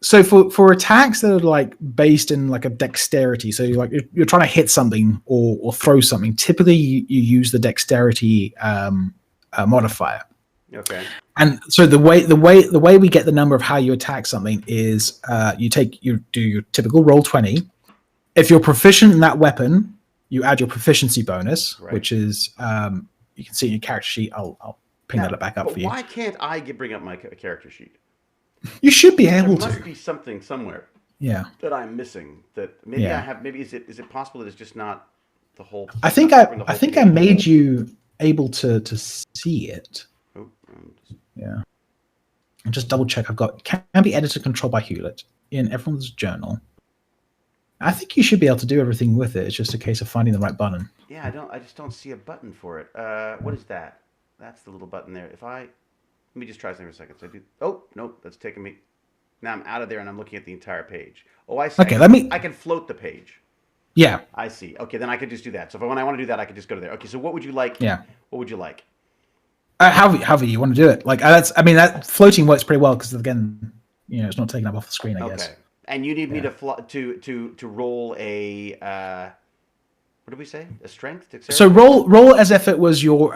So for attacks that are like based in like a dexterity, so you're trying to hit something or throw something. Typically, you use the dexterity modifier. Okay. And so the way we get the number of how you attack something is you do your typical roll 20. If you're proficient in that weapon, you add your proficiency bonus, which is you can see in your character sheet. I'll ping that back up for you. Why can't I bring up my character sheet? You should be able to. There must be something somewhere. Yeah. That I'm missing. That maybe I have. Maybe is it possible that it's just not the whole? I think I made you able to see it. Oh, yeah. And just double check. I've got can be edited and controlled by Hewlett in everyone's journal. I think you should be able to do everything with it. It's just a case of finding the right button. Yeah, I just don't see a button for it. What is that? That's the little button there. Let me just try something for a second. So I do. Oh no, that's taking me. Now I'm out of there and I'm looking at the entire page. Oh, I see. Okay, I can float the page. Yeah. I see. Okay, then I could just do that. So when I want to do that, I could just go to there. Okay, so what would you like? Yeah. What would you like? However you want to do it. Like that floating works pretty well because again, it's not taken up off the screen. I guess. Okay. And you need me to roll a what did we say? A strength? Dexterity? So roll as if it was your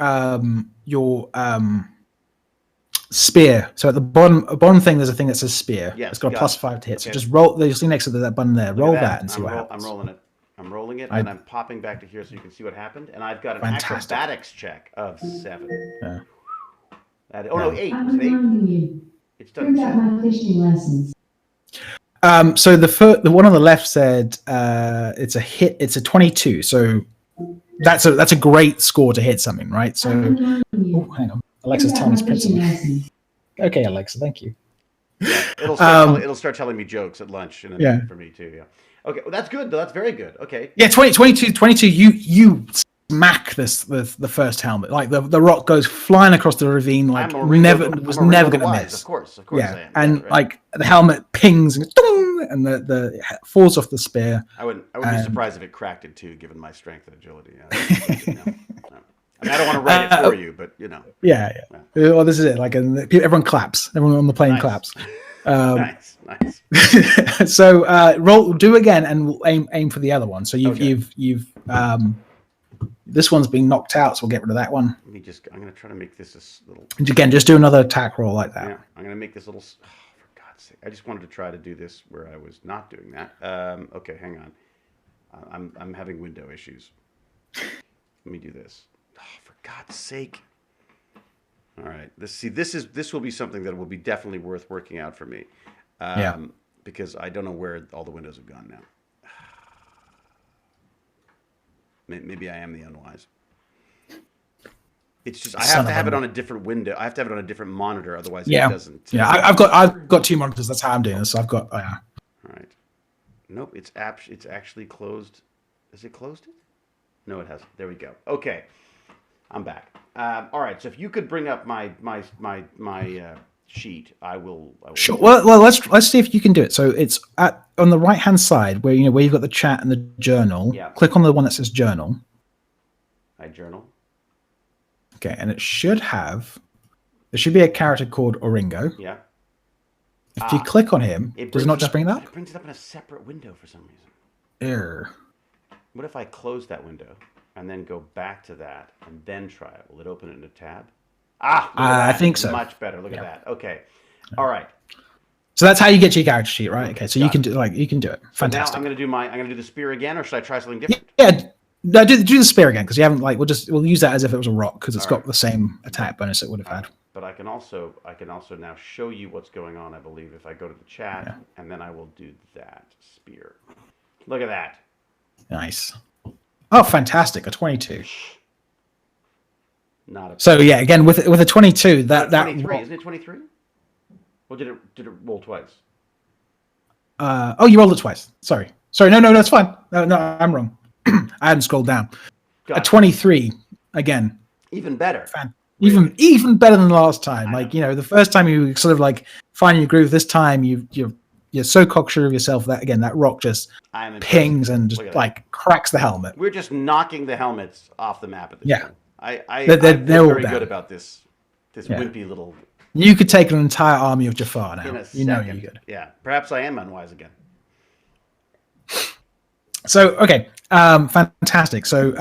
spear. So at the bottom thing, there's a thing that says spear. Yes, it's got a +5 to hit. Okay. So just roll. You'll see next to that button there. Roll that and see what happens. I'm rolling it. And I'm popping back to here so you can see what happened. And I've got an acrobatics check of 7. Yeah. 8. Was it 8? It's done. My fishing lessons. So the one on the left said it's a hit. It's a 22. So that's a great score to hit something, right? So hang on, Alexa's telling us principle. Okay, Alexa, thank you. Yeah, it'll start telling me jokes at lunch, and for me too. Yeah. Okay, well, that's good. That's very good. Okay. Yeah, 22. You smack the first helmet. Like the rock goes flying across the ravine. Like never going to miss. Of course. Yeah, and like the helmet pings and the falls off the spear. I would be surprised if it cracked in two, given my strength and agility. No. I mean, I don't want to write it for you, but Yeah. Well, this is it. Like, everyone claps. Everyone on the plane claps. Nice. So do again and we'll aim for the other one. So you've this one's been knocked out, so we'll get rid of that one. I'm going to try to make this a little. And again, just do another attack roll like that. Yeah, I'm going to make this little. Oh, for God's sake! I just wanted to try to do this where I was not doing that. Okay, hang on. I'm having window issues. Let me do this. Oh, for God's sake! All right. This will be something that will be definitely worth working out for me. Because I don't know where all the windows have gone now. Maybe I am the unwise. It's just I have to have it on a different window. I have to have it on a different monitor, otherwise it doesn't. Yeah, I've got 2 monitors. That's how I'm doing this. So I've got. Oh, yeah. All right. Nope. It's actually closed. Is it closed? No, it hasn't. There we go. Okay, I'm back. All right. So if you could bring up my sheet, I will. Sure. Well, let's see if you can do it. So it's on the right hand side where you've got the chat and the journal. Yeah. Click on the one that says journal. I journal. Okay, and there should be a character called Oringo. Yeah. If you click on him, does it not just bring it up? It brings it up in a separate window for some reason. Error. What if I close that window and then go back to that and then try it? Will it open it in a tab? I think so. Much better. Look at that. Okay. All right. So that's how you get to your character sheet, right? Okay. So you can do it. Fantastic. So now I'm going to do the spear again, or should I try something different? Yeah. No, do the spear again because you haven't we'll use that as if it was a rock because it's got the same attack bonus it would have had. But I can also now show you what's going on. I believe if I go to the chat and then I will do that spear. Look at that. Nice. Oh, fantastic! A 22. So yeah, again with a 22, that 23 isn't it 23? Well, did it roll twice? You rolled it twice. Sorry. No, that's fine. No, I'm wrong. I hadn't scrolled down. Gotcha. A 23 again. Even better. Even better than the last time. Like the first time you sort of like finding your groove. This time you're so cocksure of yourself that again that rock just pings and just like cracks the helmet. We're just knocking the helmets off the map at this point. I they're feel very good about this wimpy little. You could take an entire army of Jafar now. You know you're good. Yeah, perhaps I am unwise again. So okay, fantastic. So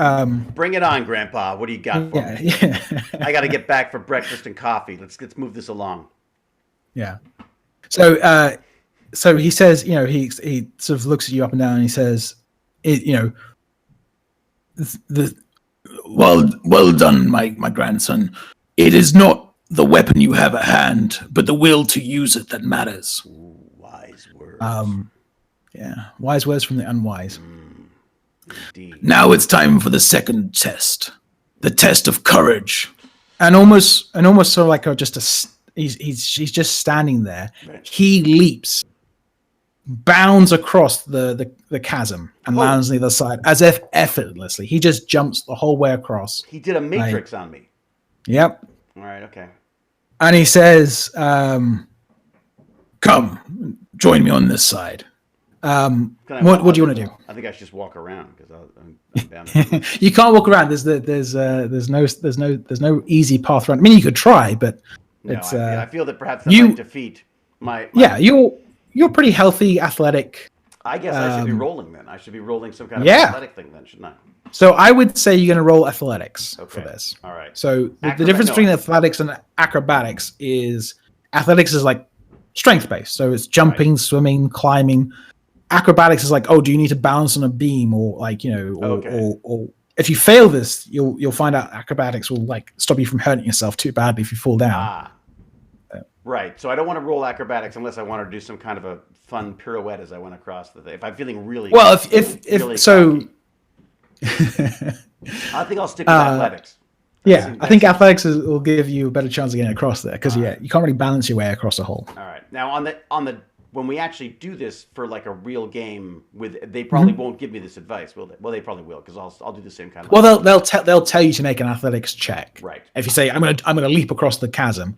bring it on, Grandpa. What do you got for me? Yeah. I got to get back for breakfast and coffee. Let's move this along. Yeah. So he says, he sort of looks at you up and down, and he says, well done, my grandson. It is not the weapon you have at hand, but the will to use it that matters. Ooh, wise words. Wise words from the unwise. Indeed. Now it's time for the second test, the test of courage, and almost sort of like just He's just standing there. Right. He leaps, bounds across the chasm, and lands on the other side as if effortlessly. He just jumps the whole way across. He did a matrix on me. Yep. All right. Okay. And he says, "Come, join me on this side." What do you want to do? I think I should just walk around because I'm down. You can't walk around. There's no easy path around. I mean, you could try, but it's. I feel that perhaps that might defeat my. Yeah, you're pretty healthy, athletic. I guess I should be rolling then. I should be rolling some kind of athletic thing then, shouldn't I? So I would say you're going to roll athletics for this. All right. So the difference between athletics and acrobatics is athletics is like strength based. So it's jumping, swimming, climbing. Acrobatics is like, do you need to balance on a beam or like, or if you fail this, you'll find out acrobatics will like stop you from hurting yourself too badly if you fall down. Right. So I don't want to roll acrobatics unless I want to do some kind of a fun pirouette as I went across the thing. If I'm feeling really if really so cocky. I think I'll stick with athletics. I think athletics will give you a better chance of getting across there because you can't really balance your way across a hole. All right. Now on the when we actually do this for like a real game, they probably won't give me this advice, will they? Well, they probably will because I'll do the same kind of. Well, they'll tell you to make an athletics check. Right. If you say I'm gonna leap across the chasm,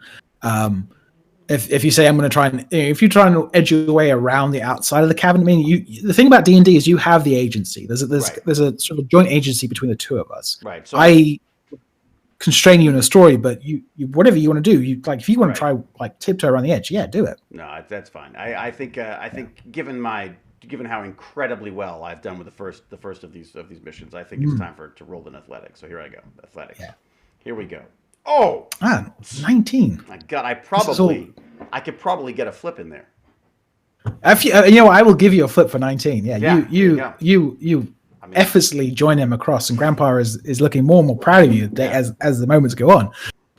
if you say I'm gonna try and if you try and edge your way around the outside of the cavern, I mean, the thing about D&D is you have the agency. There's a sort of joint agency between the two of us. Right. So I constrain you in a story, but you whatever you want to do, you like if you want to try like tiptoe around the edge, do it. No, that's fine. I think given how incredibly well I've done with the first of these missions, I think it's time to roll an athletics. So here I go, athletics. Yeah. Here we go. 19. My God, I could probably get a flip in there. If you I will give you a flip for 19. Yeah. You effortlessly join him across, and Grandpa is looking more and more proud of you as the moments go on.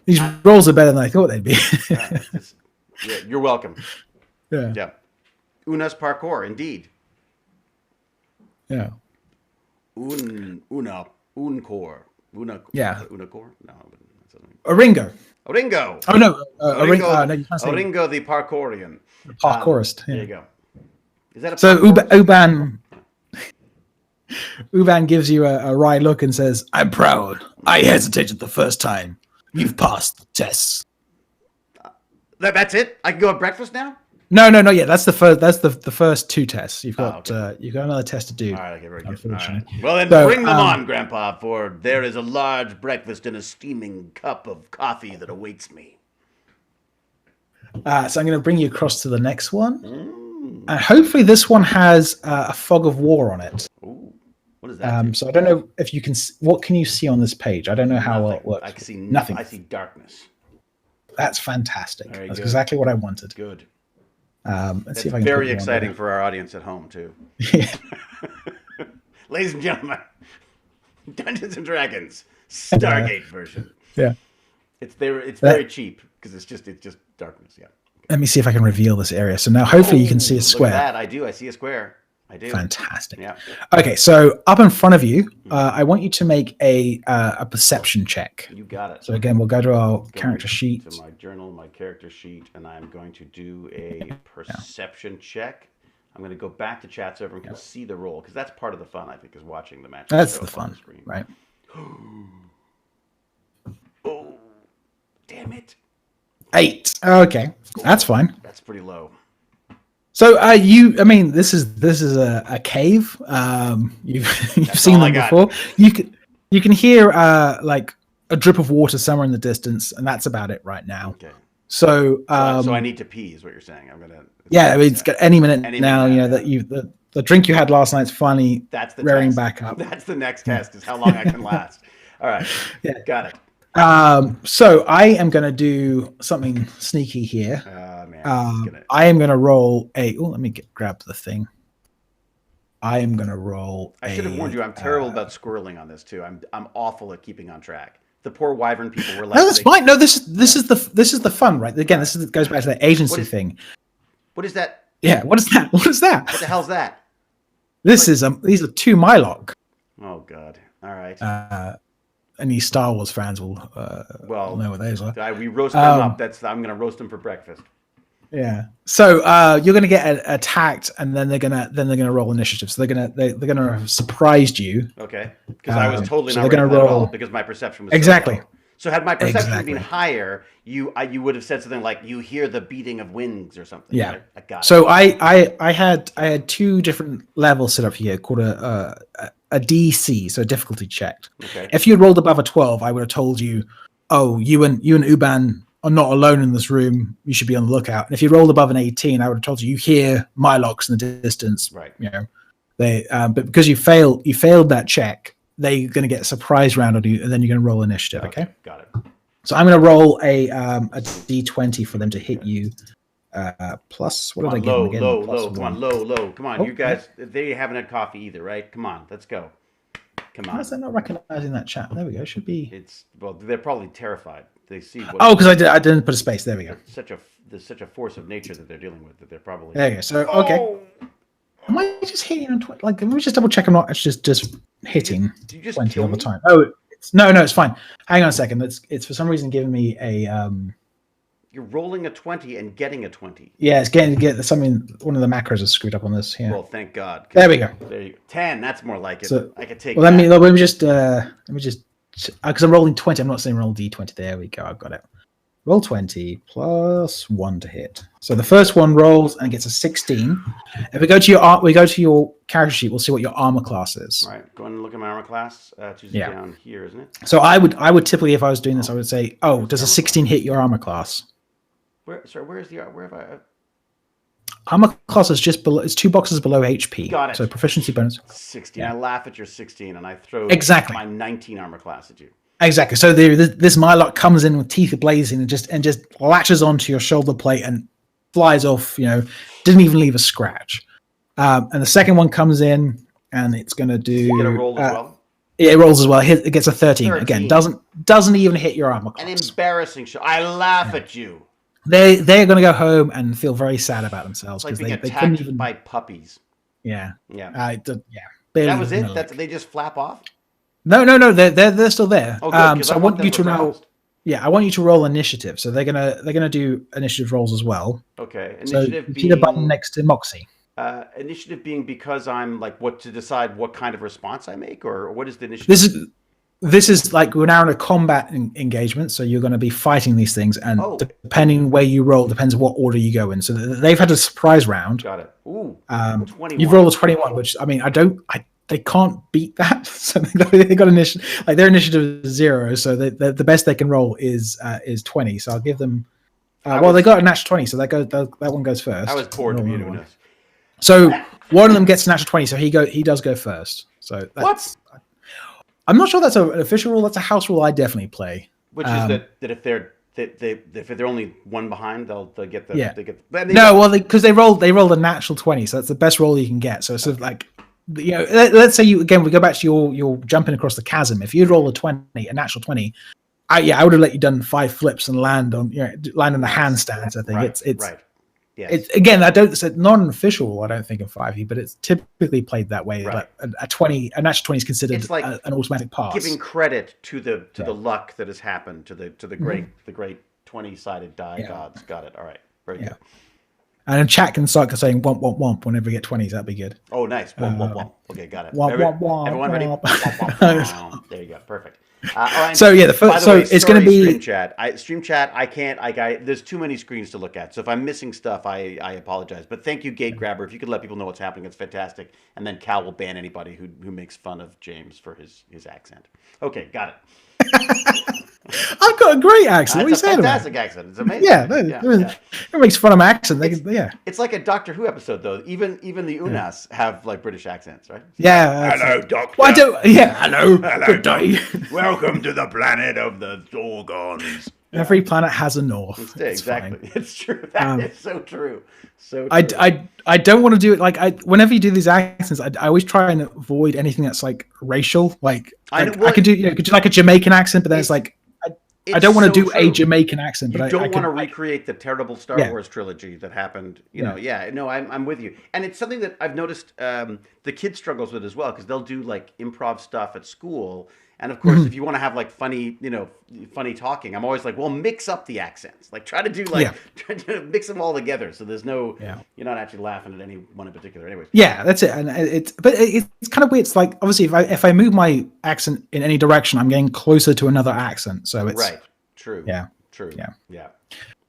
These rolls are better than I thought they'd be. You're welcome. Yeah. Una's parkour, indeed. Yeah. Uncor. Yeah. Unacore? No. Oringo. Oh no. Oringo. No, you can't say Oringo the parkourian. The parkourist. There you go. Is that a so Uban gives you a wry look and says, "I'm proud. I hesitated the first time. You've passed the tests." That's it? I can go have breakfast now? No, not yet. That's the first. That's the first two tests. You've got another test to do. All right, okay, very good. Right. Well, then bring them on, Grandpa, for there is a large breakfast and a steaming cup of coffee that awaits me. So I'm going to bring you across to the next one. And hopefully this one has a fog of war on it. Ooh. What is that? So I don't know if you can. What can you see on this page? I don't know how well it works. I can see nothing. I see darkness. That's fantastic. That's exactly what I wanted. Good. Let's see if I can. Very exciting for our audience at home too. Ladies and gentlemen, Dungeons and Dragons Stargate version. Yeah. It's very cheap because it's just darkness. Yeah. Let me see if I can reveal this area. So now hopefully you can see a square. Look at that. I do. I see a square. I do. Fantastic. Yeah. Okay, so up in front of you, I want you to make a perception check. You got it. So again, we'll go to our character sheet. To my journal, my character sheet, and I'm going to do a perception check. I'm going to go back to chat so everyone can see the roll, because that's part of the fun, I think, is watching the match. That's the fun, right? Oh, damn it. 8. Okay, that's fine. That's pretty low. So this is a cave. You've seen them before. You can hear like a drip of water somewhere in the distance, and that's about it right now. Okay. So I need to pee, is what you're saying. I'm gonna. Yeah, I mean, it's got any minute now. You know that the drink you had last night's finally rearing back up. That's the next test, is how long I can last. All right. Yeah. Got it. So I am going to do something sneaky here. I am going to roll a. Oh, let me grab the thing. I am going to roll. I should have warned you. I'm terrible about squirreling on this too. I'm awful at keeping on track. The poor wyvern people were like. No, that's fine. No, this is the fun, right? Again, goes back to the agency thing. What is that? Yeah. What is that? What is that? What the hell's that? These are 2 Mylock. Oh God. All right. any Star Wars fans will know what those are. We roast them up. I'm going to roast them for breakfast. Yeah. So you're going to get attacked, and then they're gonna roll initiative. So they're gonna have surprised you. Okay. Because I was totally so not ready for that at all because my perception was exactly. So low. So had my perception been higher, you would have said something like, "You hear the beating of wings" or something. Yeah. Right? I got it. So I had two different levels set up here called a DC, so difficulty checked. Okay. If you had rolled above a 12, I would have told you, "Oh, you and Uban are not alone in this room. You should be on the lookout." And if you rolled above an 18, I would have told you hear Mylocks in the distance. Right. You know, but because you failed that check, they're going to get a surprise round on you, and then you're going to roll initiative. Okay. Got it. So I'm going to roll a D20 for them to hit you. Plus, what did I give them again? Low. Come on, low. Come on, you guys. They haven't had coffee either, right? Come on, let's go. Come on. Why is that not recognizing that chat? There we go. Should be. They're probably terrified. They see. Because I didn't put a space. There we go. There's such a force of nature that they're dealing with that they're probably. There you go. So okay. Am I just hitting on 20? Like, let me just double check. I'm not just hitting 20 all the time. Oh, no, it's fine. Hang on a second. It's for some reason giving me a. You're rolling a 20 and getting a 20. Yeah, it's get something. One of the macros is screwed up on this. Yeah. Well, thank God. There we go. There you go. 10. That's more like it. So, I could take. Well, let me just because I'm rolling 20. I'm not saying roll D20. There we go. I've got it. Roll 20 plus 1 to hit. So the first one rolls and gets a 16. If we go to your character sheet, we'll see what your armor class is. Right. Go and look at my armor class. Choose it down here, isn't it? So I would typically, if I was doing this, I would say, does a 16 hit your armor class? Where have I? Armor class is just below. It's 2 boxes below HP. Got it. So proficiency bonus. 16. Yeah. I laugh at your 16, and I throw my 19 armor class at you. Exactly. So this Mylock comes in with teeth blazing and just latches onto your shoulder plate and flies off. Didn't even leave a scratch. And the second one comes in and it's going to do. You get a roll as well. Yeah, it rolls as well. It gets a 13. Again. Doesn't even hit your armor class. An embarrassing show. I laugh at you. They're going to go home and feel very sad about themselves because they couldn't even by puppies. Yeah. Yeah. That was it. They just flap off. No. They're still there. Oh, good, so I want you to know. Yeah, I want you to roll initiative. So they're gonna do initiative rolls as well. Okay. Initiative being the button next to Moxie. Initiative being because I'm what to decide what kind of response I make, or what is the initiative? This is like we're now in a combat engagement, so you're going to be fighting these things, and depending where you roll, depends on what order you go in. So they've had a surprise round. Got it. Ooh. 21. You've rolled a 21, which they can't beat that. So they got initiative. Like their initiative is 0, so the best they can roll is 20. So I'll give them. They got a natural 20, so that one goes first. I was bored to be doing this. So one of them gets a natural 20, so he does go first. So what? I'm not sure that's an official rule. That's a house rule I definitely play. Which is that if they're only one behind, they'll get the. Yeah. Because they rolled a natural 20, so that's the best roll you can get. So it's sort of like, let's say we go back to your jumping across the chasm. If you roll a natural 20, I would have let you done 5 flips and land on the handstands. I think it's right. Yes. It's not an official rule, I don't think, in 5e, but it's typically played that way. Right. Like a natural 20 is considered like an automatic pass. Giving credit to the luck that has happened to the great 20-sided die gods. Got it. All right. Very good. And in chat can start saying womp womp womp whenever we get 20s. That'd be good. Oh, nice. Womp womp womp. Okay, got it. Everyone ready? Womp, womp. There you go. Perfect. So yeah, it's going to be stream chat. I can't. There's too many screens to look at. So if I'm missing stuff, I apologize. But thank you, Gate Grabber. If you could let people know what's happening, it's fantastic. And then Cal will ban anybody who makes fun of James for his accent. Okay, got it. I've got a great accent. What are you saying about? Fantastic accent. It's amazing. It makes fun of my accent. It's like a Doctor Who episode, though. Even the Unas have like British accents, right? Yeah. Hello, Doctor. Hello. Good day. Welcome to the planet of the Zorgons. Every planet has a north. Exactly. Fine. It's true. That is so true. So true. I don't want to do it whenever you do these accents, I always try and avoid anything that's like racial. I could do like a Jamaican accent, but then it's like I don't want to do a Jamaican accent, but I don't want to recreate the terrible Star Wars trilogy that happened. I'm with you, and it's something that I've noticed the kid struggles with as well because they'll do like improv stuff at school, And of course, if you want to have like funny, funny talking, I'm always like, well, mix up the accents. Like try to do try to mix them all together. So there's no, you're not actually laughing at any one in particular. Anyways. Yeah, that's it. And it's kind of weird. It's like obviously if I move my accent in any direction, I'm getting closer to another accent. So it's right. True. Yeah. True. Yeah.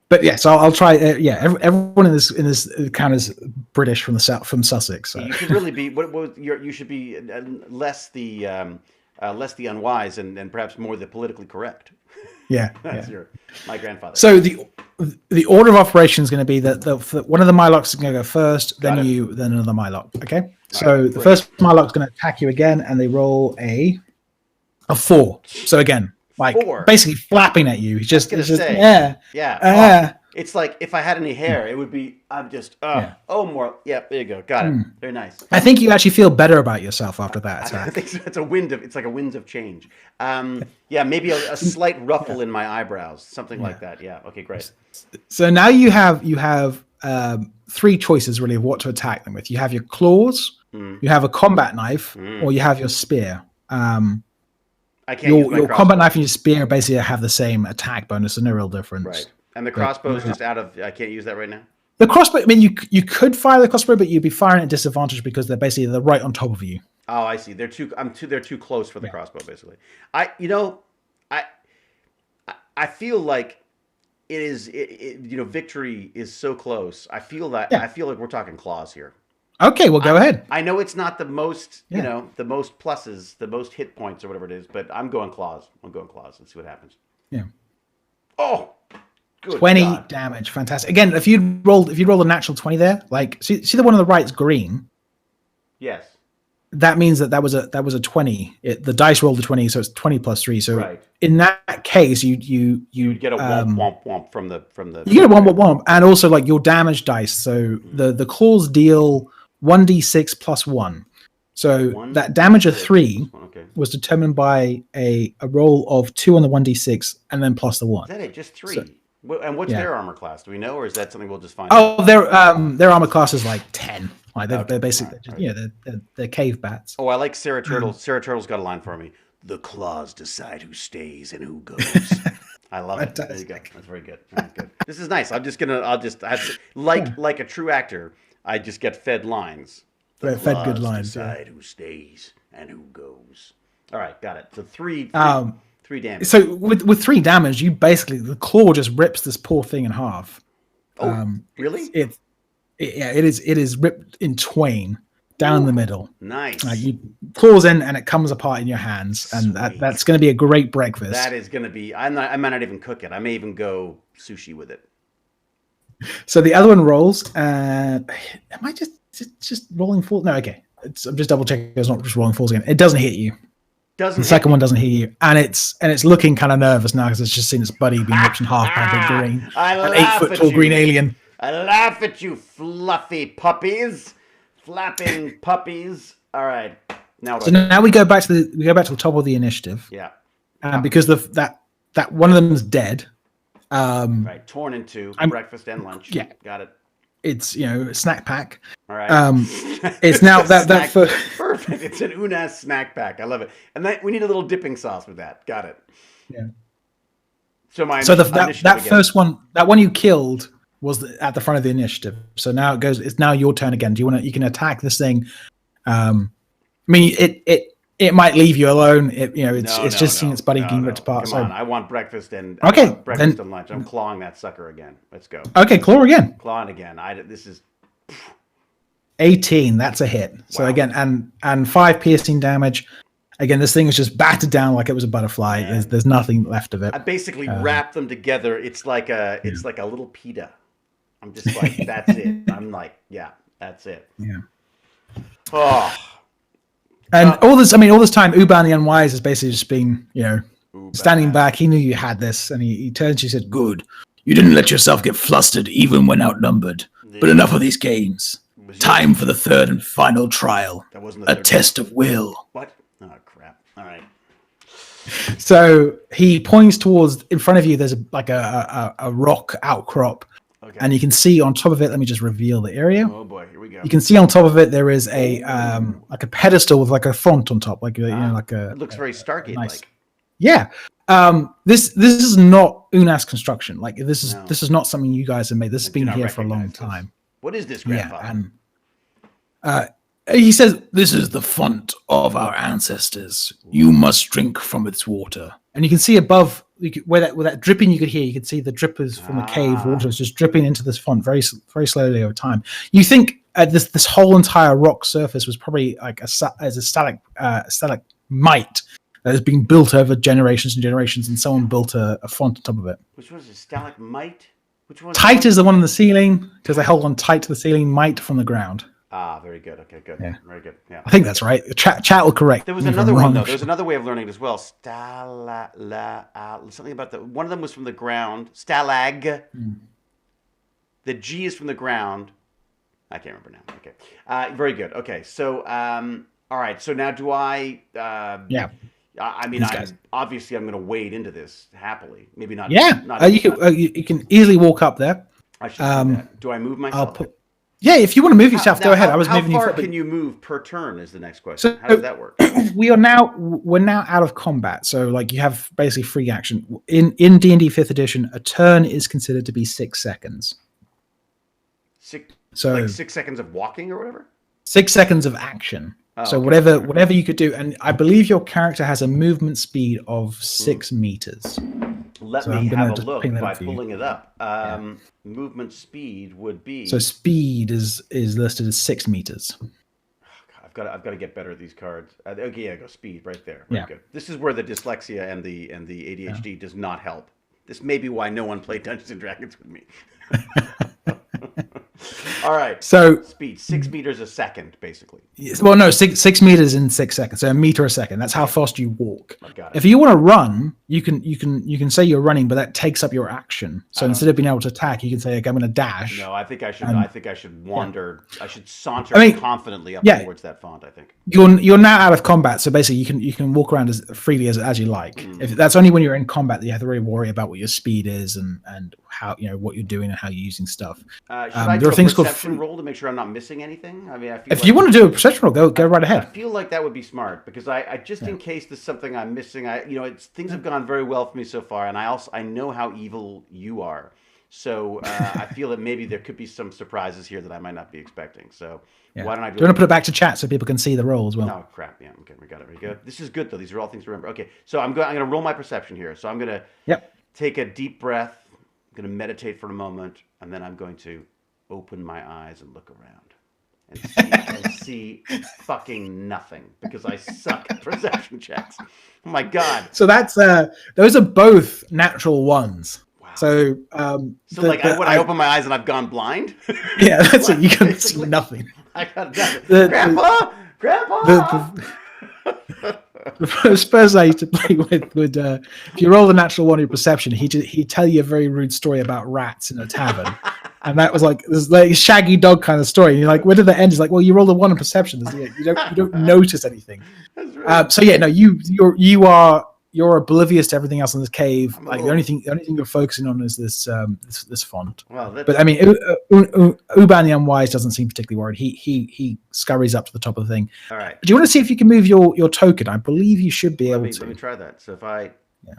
But yeah, so I'll try. Everyone in this account is British from Sussex. So. You should really be. You should be less the unwise and perhaps more the politically correct. Yeah, that's my grandfather. So the order of operation is going to be that one of the Mylocks is going to go first, then another Mylock. Okay. So the first Mylock is going to attack you again, and they roll a 4. So again. Like 4. Basically flapping at you. It's just It's like if I had any hair, it would be. I'm just more. Yeah, there you go. Got it. Very nice. I think you actually feel better about yourself after that attack. I think so. It's like a wind of change. Maybe a slight ruffle in my eyebrows, something like that. Yeah. Okay, great. So now you have 3 choices really of what to attack them with. You have your claws, you have a combat knife, or you have your spear. I can't your combat knife and your spear basically have the same attack bonus, so no real difference. Right. And the crossbow is just out of. I can't use that right now. The crossbow. I mean, you could fire the crossbow, but you'd be firing at disadvantage because they're right on top of you. Oh, I see. They're too close for the crossbow, basically. I feel like it is. Victory is so close. I feel like we're talking claws here. Okay, well, go ahead. I know it's not the most, the most pluses, the most hit points or whatever it is, but I'm going claws. Let's see what happens. Yeah. Oh, good 20 God. Damage. Fantastic. Again, if you rolled a natural 20 there, like see the one on the right's green. Yes. That means that was a 20. The dice rolled a 20, so it's 20 plus 3. So in that case, you get a womp womp from the. You get a womp, and also like your damage dice. So the claws deal 1d6 plus 1. So that damage of 3 was determined by a roll of 2 on the 1d6 and then plus the 1. Is that it? Just 3. And what's their armor class? Do we know, or is that something we'll just find? Oh, their armor class is like 10. Like they're basically they're cave bats. Oh, I like Sarah Turtle. Sarah Turtle's got a line for me. The claws decide who stays and who goes. I love it. There you go. That's very good. All right, good. This is nice. Like a true actor. I just get fed lines. Fed good lines. Decide who stays and who goes. All right, got it. So 3 damage. So with 3 damage, you basically the claw just rips this poor thing in half. Oh, really? It is ripped in twain down the middle. Nice. You claws in and it comes apart in your hands, and that's going to be a great breakfast. That is going to be. I might not even cook it. I may even go sushi with it. So the other one rolls. Am I just rolling falls? No, okay. I'm just double checking. It's not just rolling falls again. It doesn't hit you. The second one doesn't hit you, and it's looking kind of nervous now because it's just seen its buddy being ripped in half by a big green, an 8-foot tall green alien. I laugh at you, fluffy puppies, flapping puppies. All right, now we go back to the top of the initiative. Yeah, because that one of them is dead. Right, torn in 2, breakfast and lunch. Yeah, got it. It's snack pack. All right. It's now that perfect. It's an Unas snack pack. I love it. And we need a little dipping sauce with that. Got it. Yeah. So that first one, that one you killed was at the front of the initiative. So now it's now your turn again. You can attack this thing. I mean it might leave you alone. It's just seeing its buddy being ripped apart. Come on, I want breakfast and breakfast and lunch. I'm clawing that sucker again. Let's go. Okay, claw again. Clawing again. This is 18. That's a hit. Wow. So again, and 5 piercing damage. Again, this thing is just battered down like it was a butterfly. There's nothing left of it. I basically wrap them together. It's like a little pita. I'm just like, that's it. I'm like, yeah, that's it. Yeah. Oh. And all this time, Uban the Unwise has basically just been, standing back. He knew you had this, and he turned to you and said, "Good. You didn't let yourself get flustered, even when outnumbered. But enough of these games. Time for the third and final trial. That wasn't a test of will." What? Oh, crap. All right. So he points towards, in front of you, there's a rock outcrop. Okay. And you can see on top of it. Let me just reveal the area. Oh boy, here we go. You can see on top of it there is a like a pedestal with like a font on top, like like a. It looks very Stargate like. Nice, yeah. This is not Unas construction. Like this is not something you guys have made. This has been here for a long time. What is this, Grandpa? Yeah, and he says, "This is the font of our ancestors. You must drink from its water." And you can see above, where that dripping you could hear. You could see the drippers from the cave water is just dripping into this font very slowly over time. You think this whole entire rock surface was probably like a stalagmite that has been built over generations and generations, and someone built a font on top of it. Which one is a stalagmite? Which one? Tight is the one on the ceiling, because they hold on tight to the ceiling. Mite from the ground. Ah, very good. Okay, good. Yeah. Very good. Yeah. I think that's right. Chat will correct. There was another one, though. There was another way of learning it as well. Something about one of them was from the ground. Stalag. The G is from the ground. I can't remember now. Okay. Very good. Okay. So, all right. So now do I... yeah. I mean, obviously I'm going to wade into this happily. Maybe not. Yeah. You can easily walk up there. I should do that. Do I move myself? Yeah, if you want to move yourself, go ahead. I was moving you. How far can you move per turn? Is the next question. So, how does that work? We're now out of combat, so like you have basically free action. In D&D 5th edition, a turn is considered to be 6 seconds. Like 6 seconds of walking or whatever. 6 seconds of action. So whatever you could do, and I believe your character has a movement speed of 6 meters. Let me have a look by pulling it up. Movement speed would be. So speed is listed as 6 meters. Oh, God, I've got to get better at these cards. Okay, yeah, go speed right there. Very good. This is where the dyslexia and the ADHD does not help. This may be why no one played Dungeons and Dragons with me. All right. So speed 6 meters a second, basically. Well, no, 6 meters in 6 seconds. So a meter a second. That's how fast you walk. I got it. If you want to run, you can say you're running, but that takes up your action. So instead of being able to attack, you can say, "Okay, I'm going to dash." No, I think I should wander. Yeah. I should saunter confidently up towards that font. I think you're now out of combat, so basically you can walk around as freely as you like. If that's only when you're in combat that you have to really worry about what your speed is and how what you're doing and how you're using stuff. Should I do a perception roll to make sure I'm not missing anything? I mean, I feel if you want to do a perception roll, go right ahead. I feel like that would be smart because I just in case there's something I'm missing. Things have gone very well for me so far, and I know how evil you are. So I feel that maybe there could be some surprises here that I might not be expecting. So why don't I do you want to put it back to chat so people can see the roll as well? Oh crap! Yeah, okay, we got it. Very good. This is good though. These are all things to remember. Okay, so I'm going to roll my perception here. So I'm going to take a deep breath. I'm going to meditate for a moment, and then I'm going to open my eyes and look around and see fucking nothing because I suck at perception checks. Oh my God! So that's those are both natural ones. Wow. So I open my eyes and I've gone blind. Yeah, that's it. You can see nothing. I got Grandpa. The first person I used to play with would, if you roll the natural one in your perception, he'd tell you a very rude story about rats in a tavern, and that was like this like shaggy dog kind of story. And you're like, where did that end? He's like, well, you rolled a 1 in perception. You don't notice anything. Right. So yeah, no, you're oblivious to everything else in this cave. Like the only thing you're focusing on is this font. Well, but I mean, Uban Wise doesn't seem particularly worried. He scurries up to the top of the thing. All right. Do you want to see if you can move your token? I believe you should be able to. Let me try that. So if I. Yeah.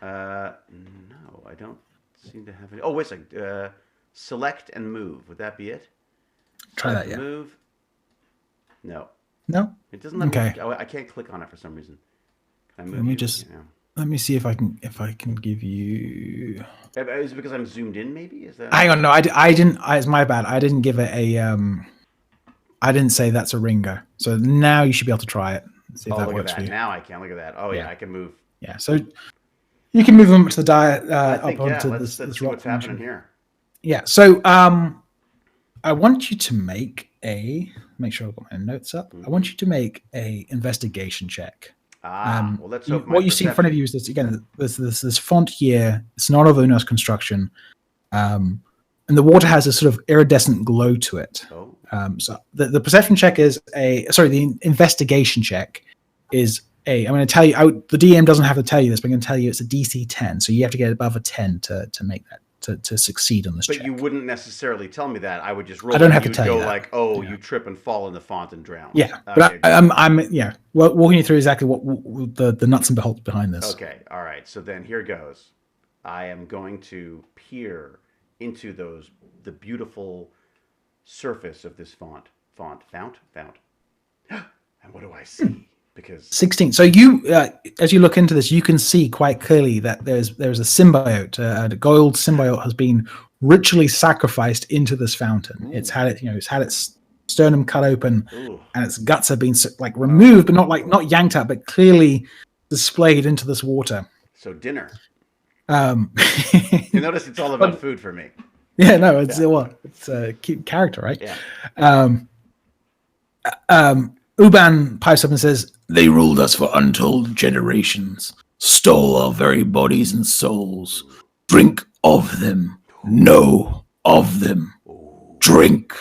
No, I don't seem to have any. Oh, wait a second. Select and move. Would that be it? Try that. Yeah. Move. No. It doesn't let me. I can't click on it for some reason. Can I move? Let me see if I can give you. Is it because I'm zoomed in? Maybe is that? Hang on, no, I didn't. It's my bad. I didn't give it a. I didn't say that's a ringer. So now you should be able to try it. See if that look works at that. for you. Now I can look at that. Oh yeah, I can move. Yeah, so you can move them to the diet up onto let's this see rock what's happening here. Yeah, so I want you to make sure I've got my notes up. I want you to make a investigation check. Well, let's hope what you see in front of you is this again. This font here. It's not of Unas construction, and the water has a sort of iridescent glow to it. So the perception check is the investigation check is I'm going to tell you. The DM doesn't have to tell you this, but I'm going to tell you it's a DC 10. So you have to get above a 10 to make that to succeed on this check. But you wouldn't necessarily tell me that. I would just roll. I don't have to tell you that. Like, oh, you trip and fall in the font and drown. Yeah, okay. But I'm walking you through exactly what the nuts and bolts behind this. Okay, all right. So then here goes. I am going to peer into the beautiful surface of this font. And what do I see? Because 16. So you, as you look into this, you can see quite clearly that there's a symbiote, a gold symbiote has been ritually sacrificed into this fountain. Ooh. It's had its sternum cut open. Ooh. And its guts have been like removed, but not yanked out, but clearly displayed into this water. So dinner. You notice it's all about food for me. Yeah, no, it's a cute character, right? Yeah. Uban pipes up and says, "They ruled us for untold generations, stole our very bodies and souls. Drink of them, know of them, drink."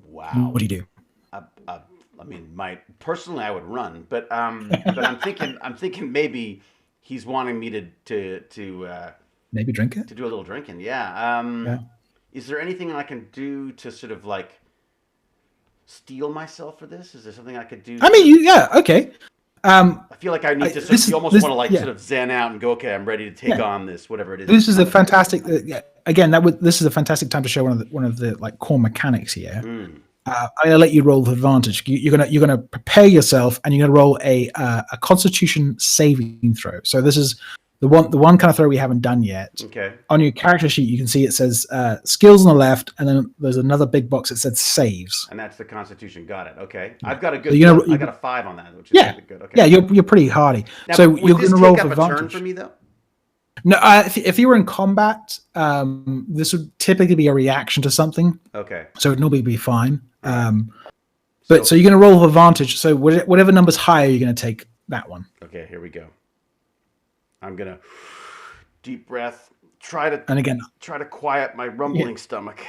Wow. What do you do? I mean, personally, I would run, but I'm thinking maybe he's wanting me to maybe drink it, to do a little drinking. Yeah. Yeah. Is there anything I can do to sort of like steel myself for this? Is there something I could do? I mean, okay. I feel like I need to. You almost want to like sort of zen out and go. Okay, I'm ready to take on this, whatever it is. This is a fantastic. This is a fantastic time to show one of the like core mechanics here. I'm gonna let you roll with advantage. You're gonna prepare yourself, and you're gonna roll a Constitution saving throw. So this is the one kind of throw we haven't done yet. Okay. On your character sheet, you can see it says skills on the left, and then there's another big box that says saves. And that's the Constitution. Got it. Okay. I've got a good. I got a 5 on that, which is really good. Okay. Yeah, you're pretty hardy. Now, so you're going to roll for advantage. Turn for me though? No, if you were in combat, this would typically be a reaction to something. Okay. So it'd normally be fine. So you're going to roll with advantage. So whatever number's higher, you're going to take that one. Okay, here we go. I'm going to deep breath, try to quiet my rumbling stomach.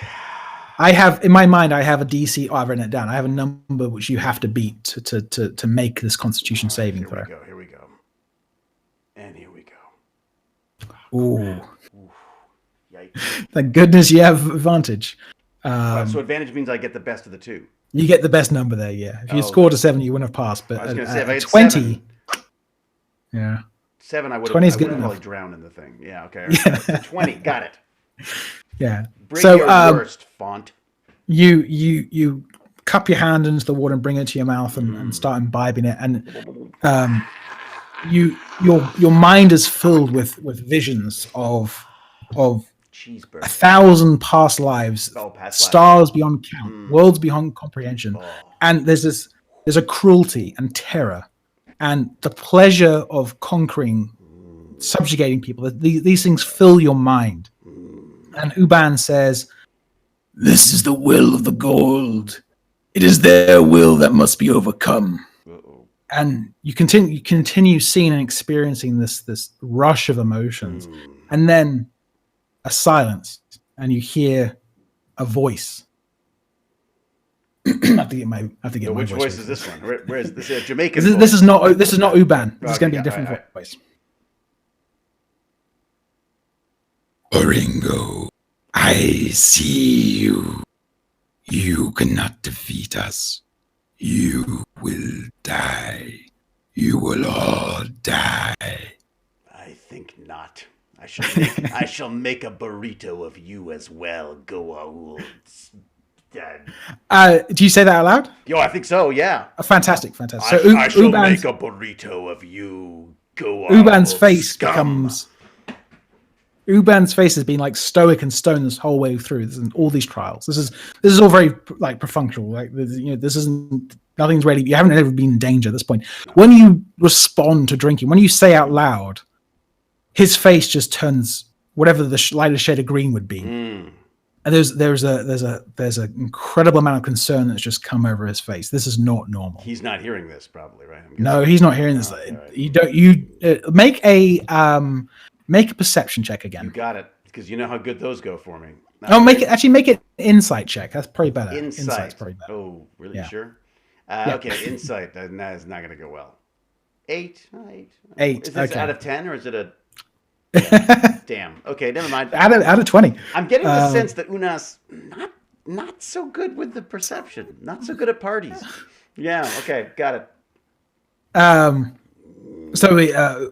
I have in my mind, I have a DC. Oh, I've written it down. I have a number which you have to beat to make this Constitution saving throw. Here we go. And here we go. Ooh. Yikes. Thank goodness you have advantage. So advantage means I get the best of the two. You get the best number there, yeah. If you scored a 7, you wouldn't have passed. But I was going to say, if I had 20, 7, yeah. 7, I would have probably drowned in the thing. Yeah, okay. Yeah. 20, got it. Yeah. Bring your worst, font. You cup your hand into the water and bring it to your mouth and start imbibing it, and your mind is filled with visions of 1,000 past lives, stars beyond count, worlds beyond comprehension, and there's a cruelty and terror, and the pleasure of conquering, subjugating people. These things fill your mind. And Uban says, "This is the will of the gold. It is their will that must be overcome." And you continue seeing and experiencing this rush of emotions, and then a silence, and you hear a voice. I have to get my Which voice is this one? Where is this? A Jamaican voice? This is not Uban. This is going to be a different voice. Oringo, I see you. You cannot defeat us. You will die. You will all die. I think not. I shall make a burrito of you as well, Goa'uld. Do you say that out loud? Yo, I think so, yeah. Fantastic. So I shall make a burrito of you, Goa'uld. Uban's face becomes... Uban's face has been like stoic and stone this whole way through. This is all these trials. This is all very like perfunctory. Like this isn't, nothing's really. You haven't ever been in danger at this point. When you respond to drinking, when you say out loud, his face just turns whatever the lightest shade of green would be, and there's an incredible amount of concern that's just come over his face. This is not normal. He's not hearing this, probably, right? No, he's not hearing this. Right. You make a perception check again. You got it, because you know how good those go for me. Make it an insight check. That's probably better. Insight's probably better. Oh, really? Yeah. Sure. Yeah. Okay, insight. That is not going to go well. 8. 8. 8. Is this Okay. out of 10 or is it a... Yeah. Damn. Okay, never mind. Out of 20. I'm getting the sense that Unas not so good with the perception. Not so good at parties. Yeah, okay, got it. So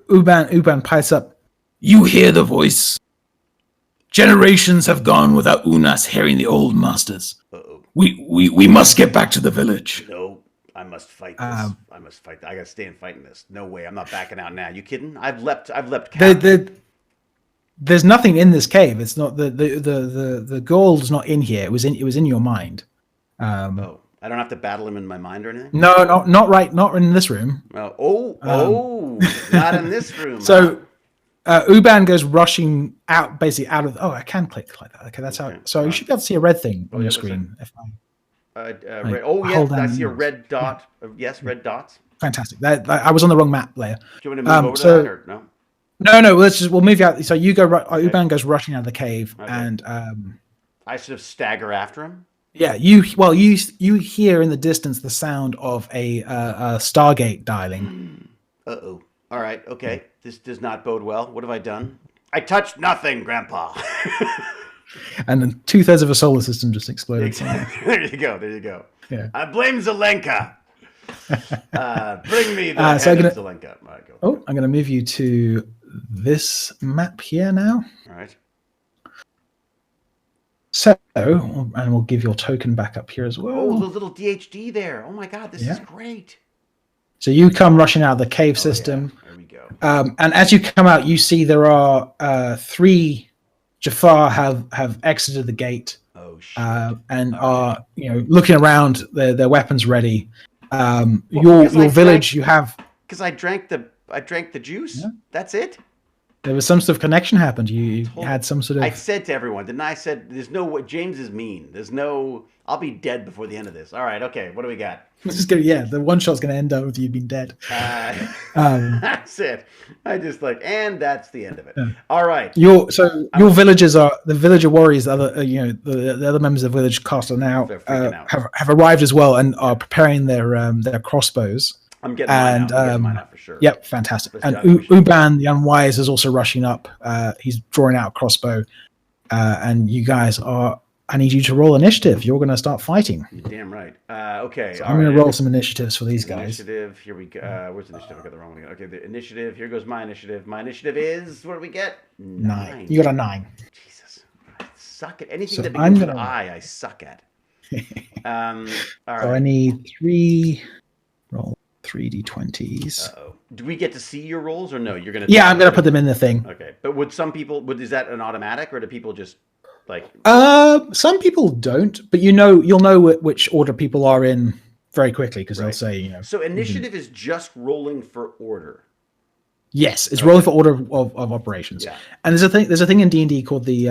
Uban pipes up. You hear the voice. Generations have gone without Unas hearing the old masters. Uh-oh. We must get back to the village. No, I must fight this. I must fight. I gotta stay and fighting this. No way. I'm not backing out now. You kidding? I've leapt. There's nothing in this cave. It's not the gold's not in here. It was in your mind. I don't have to battle him in my mind or anything. No, not right. Not in this room. Not in this room. So Uban goes rushing out, basically out of. Oh, I can click like that. Okay, that's how. So you should be able to see a red thing on your screen. Red. I see a red dot. Yes, red dots. Fantastic. I was on the wrong map layer. Do you want to move over to that or no? No. We'll move you out. So you go. Uban goes rushing out of the cave, and I sort of stagger after him. Yeah, you hear in the distance the sound of a Stargate dialing. Uh-oh. All right. Okay. This does not bode well. What have I done? I touched nothing, Grandpa. And then 2/3 of a solar system just exploded. There you go. Yeah. I blame Zelenka. Bring me the head of Zelenka. All right, go. I'm going to move you to this map here now. All right. So, and we'll give your token back up here as well. Oh, the little DHD there. Oh my God, this is great. So you come rushing out of the cave system. Yeah. There we go. And as you come out, you see there are 3 Jafar have exited the gate. Oh shit. And are looking around, their weapons ready. Your village, you have because I drank the juice. Yeah. That's it. There was some sort of connection happened. You had some sort of. I said to everyone, didn't I? Said, "There's no way." James is mean. There's no. I'll be dead before the end of this. All right. Okay. What do we got? The one shot's gonna end up with you being dead. That's it. I just and that's the end of it. Yeah. All right. Your villagers are the villager warriors. The other members of the village cast are now have arrived as well and are preparing their crossbows. I'm getting mine out for sure. Yep, fantastic. And Uban, the Unwise, is also rushing up. He's drawing out a crossbow. And you guys I need you to roll initiative. You're going to start fighting. You're damn right. Okay. So I'm going to roll some initiatives for these guys. Initiative. Here we go. Where's the initiative? I got the wrong one. Okay, the initiative. Here goes my initiative. My initiative is, what do we get? 9. You got a 9. Jesus. I suck at anything that begins with I suck at. All right. So I need 3. Roll 3d20s. Uh-oh. Do we get to see your rolls or no? You're gonna. Yeah, I'm gonna put them in the thing. Okay, but would some people? Is that an automatic, or do people just some people don't, but you'll know which order people are in very quickly because they'll say So initiative is just rolling for order. Yes, it's rolling for order of operations. Yeah. And there's a thing in D&D called the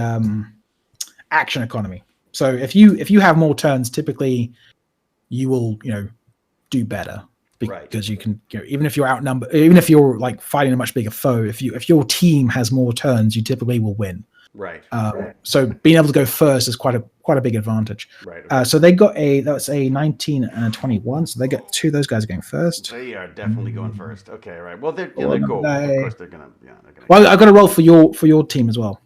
action economy. So if you have more turns, typically you will do better. Because you can, even if you're outnumbered, even if you're fighting a much bigger foe, if your team has more turns, you typically will win. Right. So being able to go first is quite a big advantage. Right. Okay. So they got that's a 19 and a 21. So they get 2 of those guys are going first. They are definitely going first. Okay. Right. Well, they're cool. Of course, they're gonna. Well, I've got to roll for your team as well.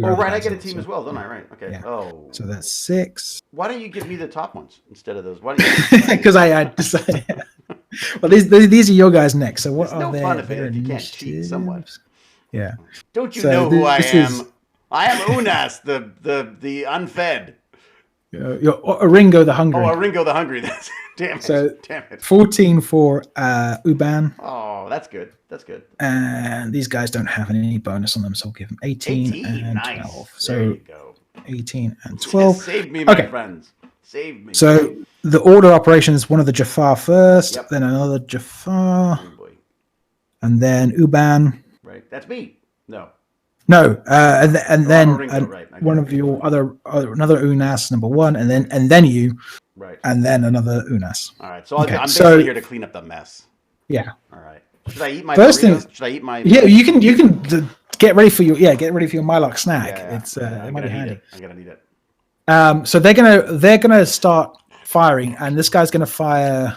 Oh, right. I get a team as well, don't I? Right. Okay. Yeah. Oh. So that's 6. Why don't you give me the top ones instead of those? Why don't you? Because I decided. Well, these are your guys next. So what it's are no fun if you can't cheat somewhat. Yeah. Don't you know who I am? I am Unas, the unfed. You're Oringo the Hungry. Oh, Oringo the Hungry. Damn it. 14 for Uban. Oh, that's good. That's good. And these guys don't have any bonus on them, so I'll give them 18 and nice. 12. So there you go. 18 and 12. Save me, my friends. Save me. So the order operation is one of the Jafar first, then another Jafar, and then Uban. Right. That's me. No. And then one of your another Unas number 1, and then you, right, and then another Unas. All right. So I'm basically here to clean up the mess. Yeah. All right. Should I eat my first burritos? thing? Should I eat my? Yeah, you can get ready for your Mylock snack. Yeah. It's it might be handy. I'm gonna need it. So they're gonna start firing, and this guy's gonna fire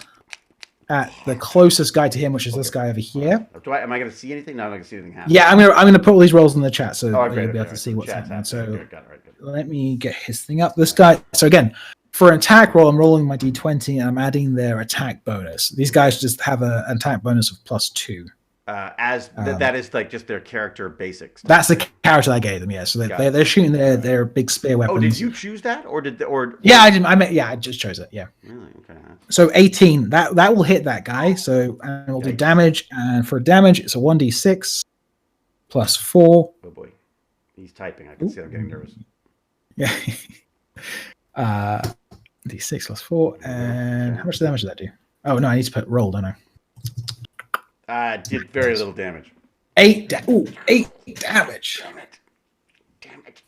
at the closest guy to him, which is this guy over here. Am I going to see anything? No, I'm not going to see anything happen. Yeah, I'm gonna put all these rolls in the chat so you'll be able to see what's happening. happening. So okay, let me get his thing up. This guy. So again, for an attack roll, I'm rolling my d20 and I'm adding their attack bonus. These guys just have an attack bonus of +2. That is like just their character basics. That's the character I gave them. Yeah, so they're shooting their big spear weapons. Oh, did you choose that, or did Yeah, I didn't. I just chose it. Yeah. Really? Okay. So 18. That will hit that guy. So and we'll do damage, and for damage, it's a 1d6 +4. Oh boy, he's typing. I can see I'm getting nervous. Yeah. D6 +4, and how much damage did that do? Oh no, I need to put roll, don't I? Did very little damage. 8 damage. Damn it.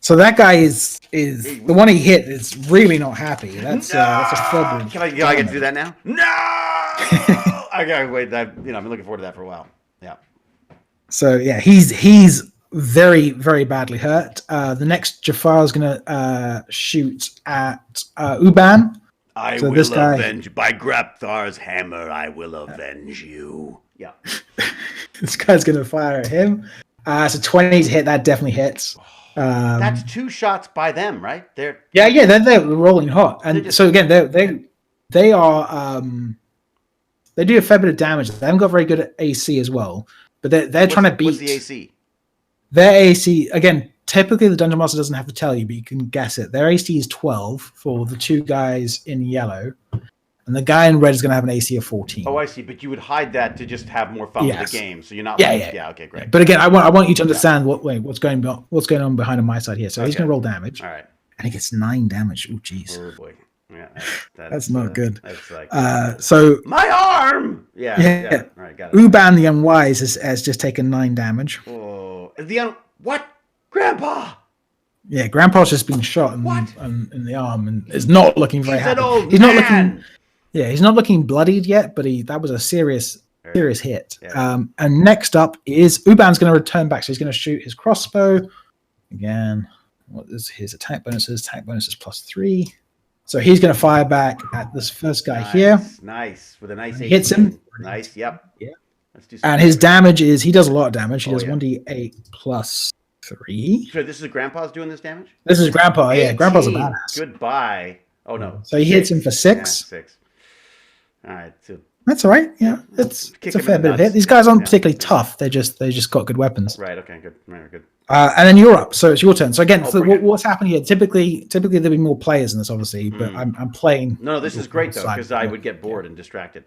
So that guy is the one he hit is really not happy. That's a February. Can I get to do that now? No. I gotta wait. I've been looking forward to that for a while. Yeah. So yeah, he's very, very badly hurt. The next Jafar is gonna shoot at Uban. I will avenge by Grapthar's hammer. I will avenge you. Yeah. This guy's gonna fire at him. So 20 to hit. That definitely hits. That's 2 shots by them, right? They're rolling hot, and so again they are they do a fair bit of damage. They haven't got very good at AC as well, but they're trying to beat. What's the AC? Their AC again. Typically, the Dungeon Master doesn't have to tell you, but you can guess it. Their AC is 12 for the 2 guys in yellow, and the guy in red is going to have an AC of 14. Oh, I see. But you would hide that to just have more fun with the game, so you're not. Yeah. Okay, great. But again, I want you to understand what's going on behind on my side here. So he's going to roll damage. All right. And he gets 9 damage. Oh, jeez. Oh boy. Yeah, that's not good. That's like so my arm. Yeah. All right, got it. Uban the Unwise has just taken 9 damage. Oh, what? Grandpa. Yeah, Grandpa's just been shot in the arm and is not looking very happy. He's not looking. Yeah, he's not looking bloodied yet, but that was a serious hit. Yeah. And next up is Uban's going to return back, so he's going to shoot his crossbow again. What is his attack bonuses? Attack bonuses +3. So he's going to fire back at this first guy here. Nice with a nice. Hits him. Nice. Yep. Yeah. And his damage he does a lot of damage. He does 1d8 +3. So this is Grandpa's doing this damage? This is Grandpa, 18. Yeah. Grandpa's a badass. Goodbye. Oh, no. So he hits him for 6. Yeah, 6. All right. So that's all right. Yeah. It's a fair bit of hit. These guys aren't particularly tough. They just got good weapons. Right. Okay. Good. Right, good. And then you're up. So it's your turn. So again, what's happening here? Typically there'll be more players in this, obviously, but I'm playing. No, this is great though, because I would get bored and distracted.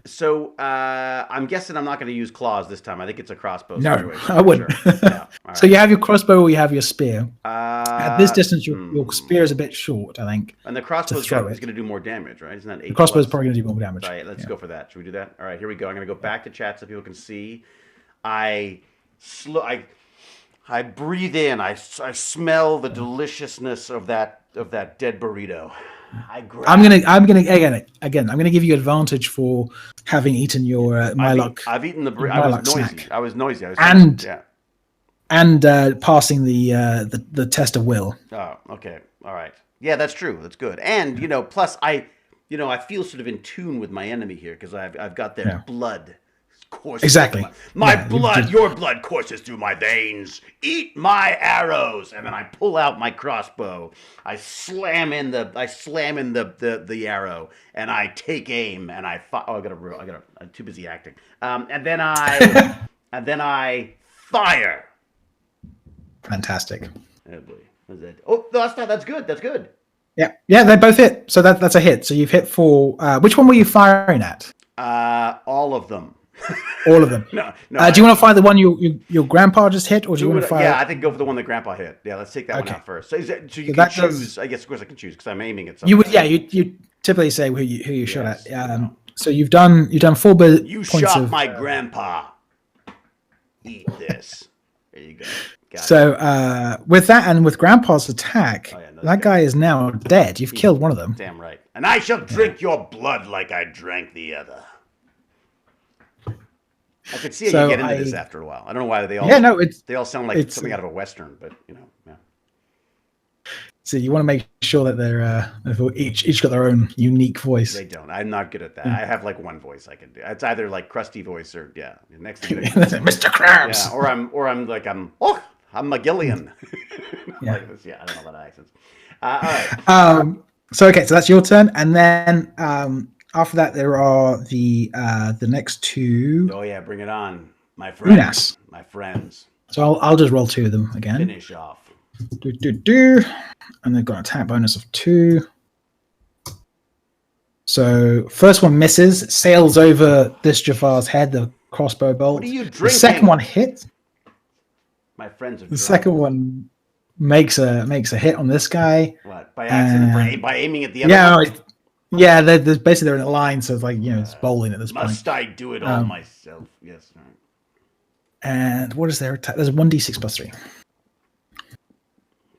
So I'm guessing I'm not going to use claws this time. I think it's a crossbow situation. I wouldn't. Sure. Yeah. Right. So you have your crossbow or you have your spear. At this distance, your spear is a bit short, I think. And the crossbow is going to do more damage, right? Isn't that 8? The crossbow is probably going to do more damage. Right, let's go for that. Should we do that? All right, here we go. I'm going to go back to chat so people can see. I breathe in. I smell the deliciousness of that dead burrito. I'm gonna give you advantage for having eaten your Mylock. I've eaten the burrito. I was noisy. And passing the test of will. Oh, okay, all right. Yeah, that's true. That's good. And plus I feel sort of in tune with my enemy here because I've got their blood. Exactly. Your blood courses through my veins. Eat my arrows, and then I pull out my crossbow. I slam in the arrow, and I take aim, and I I'm too busy acting. And then I fire. Fantastic. Oh boy. Oh, that's good. That's good. Yeah, they both hit. So that's a hit. So you've hit 4. Which one were you firing at? All of them. All of them. No. Do you want to find the one your grandpa just hit, or do you want to fire? Yeah, I think go for the one that grandpa hit. Yeah, let's take that one out first. So you can choose. I guess of course I can choose because I'm aiming at something. You would, yeah. You typically say who you shot at. So you've done 4 points. You shot my grandpa. Eat this. There you go. So with that and with grandpa's attack, that guy is now dead. You've killed one of them. Damn right. And I shall drink your blood like I drank the other. I could see how you get into this after a while. I don't know why they all. Yeah, no, they all sound like something out of a western, but yeah. So you want to make sure that they're each got their own unique voice. They don't. I'm not good at that. I have like one voice I can do. It's either like crusty voice or next thing. Mr. Krabs. Yeah, or I'm McGillian. Yeah. Like this. Yeah, I don't know about accents. All right. So that's your turn, and then after that there are the next two. Oh yeah, bring it on, my friends. My friends. So I'll just roll 2 of them again. Finish off. And they've got an attack bonus of 2. So first one misses, sails over this Jafar's head, the crossbow bolt. What are you drinking? The second one hits. My friends are The second one makes a hit on this guy. What? By accident? By aiming at the other one? Yeah, they're in a line, so it's like, it's bowling at this point. Must I do it all myself? Yes. All right. And what is their attack? There's a 1d6 plus 3.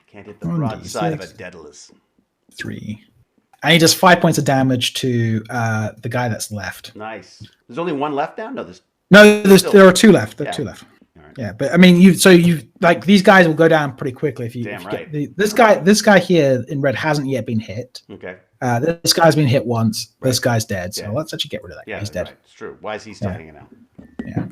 Can't hit the broadside of a Daedalus. 3. And he does 5 points of damage to the guy that's left. Nice. There's only one left now? No, there are 2 left. There are 2 left. Right. Yeah, but I mean, you like these guys will go down pretty quickly if you. Damn if right. This guy here in red hasn't yet been hit. Okay. This guy's been hit once. Right. This guy's dead. So let's actually get rid of that. Yeah, he's dead. Right. It's true. Why is he still hanging out? Yeah.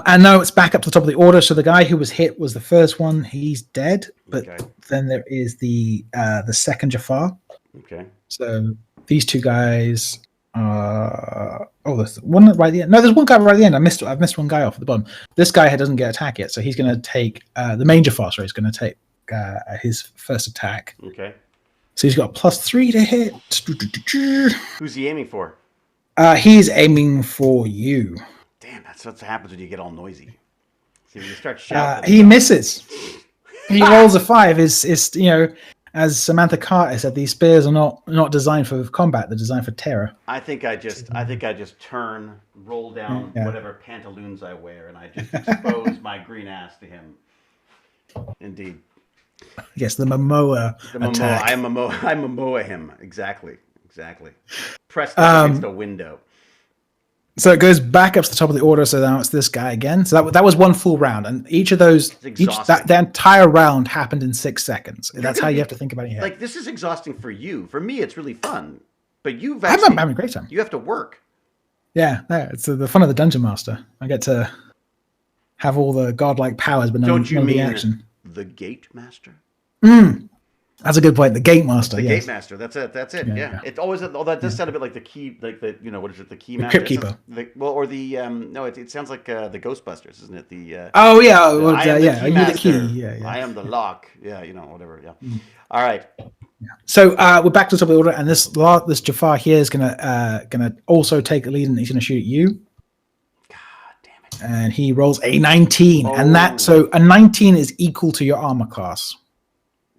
And now it's back up to the top of the order. So the guy who was hit was the first one. He's dead. But then there is the second Jafar. Okay. So these 2 guys. There's one right at the end. No, there's one guy right at the end. I've missed one guy off at the bottom. This guy doesn't get attack yet, so he's going to take the main Jafar. Sorry, he's going to take his first attack. Okay. So he's got a +3 to hit. Who's he aiming for? He's aiming for you. Damn, that's what happens when you get all noisy. See, when you start shouting. He misses. He rolls a 5. Is as Samantha Carter said, these spears are not designed for combat; they're designed for terror. I think I just turn, roll down whatever pantaloons I wear, and I just expose my green ass to him. Indeed. Yes, the Momoa attack. I Momoa him. Exactly. Press that against a window. So it goes back up to the top of the order. So now it's this guy again. So that was one full round, and each of those, the entire round happened in 6 seconds. That's how you have to think about it. Like, this is exhausting for you. For me, it's really fun. But I'm having a great time. You have to work. Yeah, it's the fun of the dungeon master. I get to have all the godlike powers, but none of the action. The gate master? That's a good point. The gate master. The gate master. That's it. Yeah. It always. That does sound a bit like the key. Like what is it? The key master. Crypt keeper. No. It sounds like the Ghostbusters, isn't it? Oh yeah. Well, I am the key master. The key. Yeah. I am the lock. Yeah. Whatever. Yeah. All right. Yeah. So we're back to the top of the order, and this Jafar here is gonna also take the lead, and he's gonna shoot at you. God damn it! And he rolls a 19, and a 19 is equal to your armor class.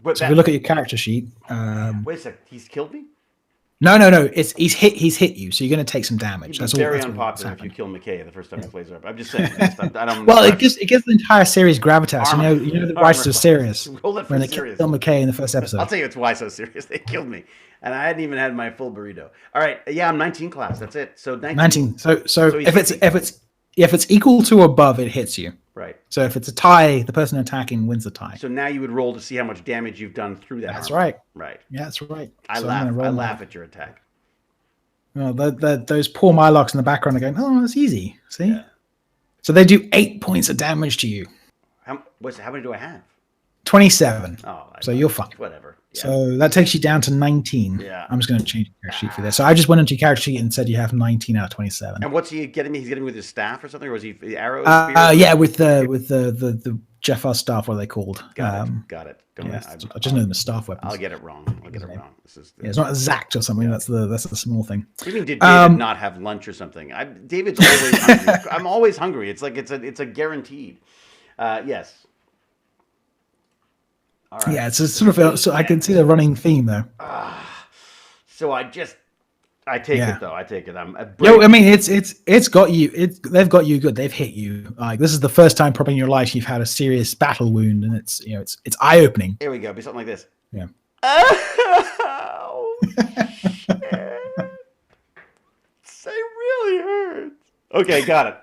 So if you look at your character sheet, wait a sec. He's killed me? No. He's hit you, so you're going to take some damage. That's very unpopular if you kill McKay the first time he plays up. I'm just saying. I don't. Well, it gives the entire series gravitas. You know why it's so serious when they kill McKay in the first episode. I'll tell you why so serious. They killed me, and I hadn't even had my full burrito. All right, yeah, I'm 19 class. That's it. So 19. So if it's equal to or above, it hits you. Right. So if it's a tie, the person attacking wins the tie. So now you would roll to see how much damage you've done through that. That's right. Right. Yeah, that's right. I laugh at your attack. Well, those poor Mylocks in the background are going, oh, that's easy. See? Yeah. So they do 8 points of damage to you. How many do I have? 27. Oh, so you're fine. Whatever. Yeah. So that takes you down to 19. Yeah. I'm just going to change your character sheet for this. So I just went into your character sheet and said you have 19 out of 27. And what's he getting me? He's getting me with his staff or something? Or was he arrows? Yeah, with the Jafar staff, what are they called? Got it. I just know them as staff weapons. I'll get it wrong. It's not a Zact or something. Yeah. That's the small thing. What do you mean? Did David not have lunch or something? David's always hungry. I'm always hungry. It's like it's a guaranteed. Yes. All right. Yeah, it's a sort of. So I can see the running theme there. So I take it though. I take it. I mean, it's got you. They've got you good. They've hit you. Like, this is the first time probably in your life you've had a serious battle wound, and it's eye opening. Here we go. Be something like this. Yeah. Oh, shit. It really hurts. Okay, got it.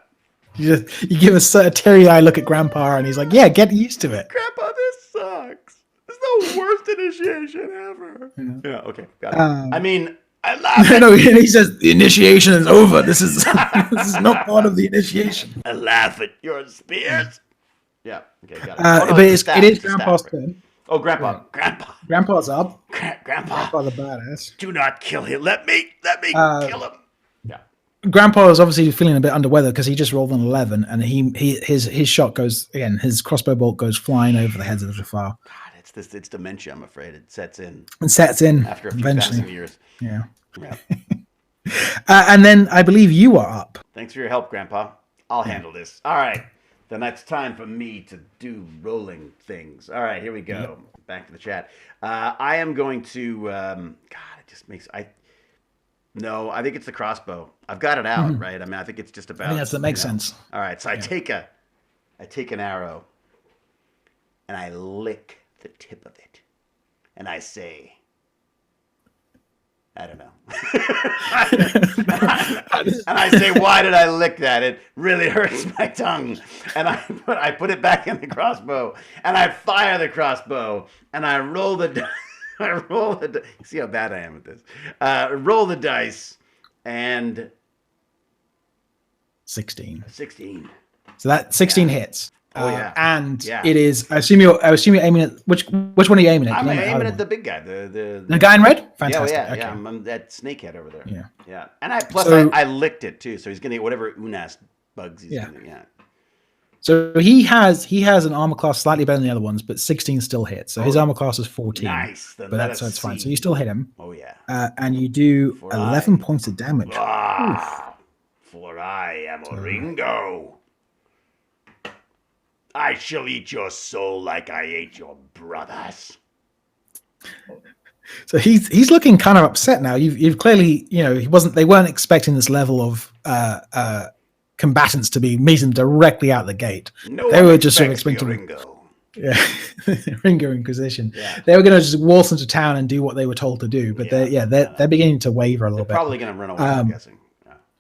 You give a teary-eyed look at Grandpa, and he's like, "Yeah, get used to it." Grandpa, this sucks. This the worst initiation ever. Yeah, okay, got it. I mean, I laugh. No, he says the initiation is over. This is not part of the initiation. I laugh at your spears. Yeah, okay, got it. But it is Grandpa's turn. Oh, Grandpa. Grandpa's up. Grandpa the badass. Do not kill him. Let me kill him. Yeah. Grandpa is obviously feeling a bit under weather because he just rolled an 11, and his shot goes again. His crossbow bolt goes flying over the heads of the Jafar. God, it's dementia. I'm afraid it sets in. After a few thousand years. Yeah. And then I believe you are up. Thanks for your help, Grandpa. I'll handle this. All right. Then it's time for me to do rolling things. All right, here we go. Yep. Back to the chat. I am going to. God, it just makes No, I think it's the crossbow. I've got it out, right? I mean, I think it's just about. I think that makes sense. All right, so I take an arrow, and I lick the tip of it, and I say, I don't know. And I say, why did I lick that? It really hurts my tongue. And I put it back in the crossbow, and I fire the crossbow, and I roll the see how bad I am at this. Roll the dice, and 16. So that 16 hits. And it is. I assume you're aiming at which one are you aiming at? I'm aiming at the big guy, the guy in red. Fantastic. Yeah. I'm that snakehead over there. Yeah. And I licked it too, so he's gonna get whatever Unas bugs he's gonna get. So he has an armor class slightly better than the other ones, but 16 still hits. So his armor class is 14. Nice. But that's fine. So you still hit him. Oh yeah. And you do 11 points of damage. For I am a Ringo. I shall eat your soul like I ate your brothers. So he's looking kind of upset now. You've clearly, they weren't expecting this level of combatants to be meeting directly out the gate. They were just sort of expecting Ringo. Yeah, Ringo Inquisition. Yeah. They were going to just waltz into town and do what they were told to do, but they're beginning to waver a little bit. Probably going to run away. I'm guessing.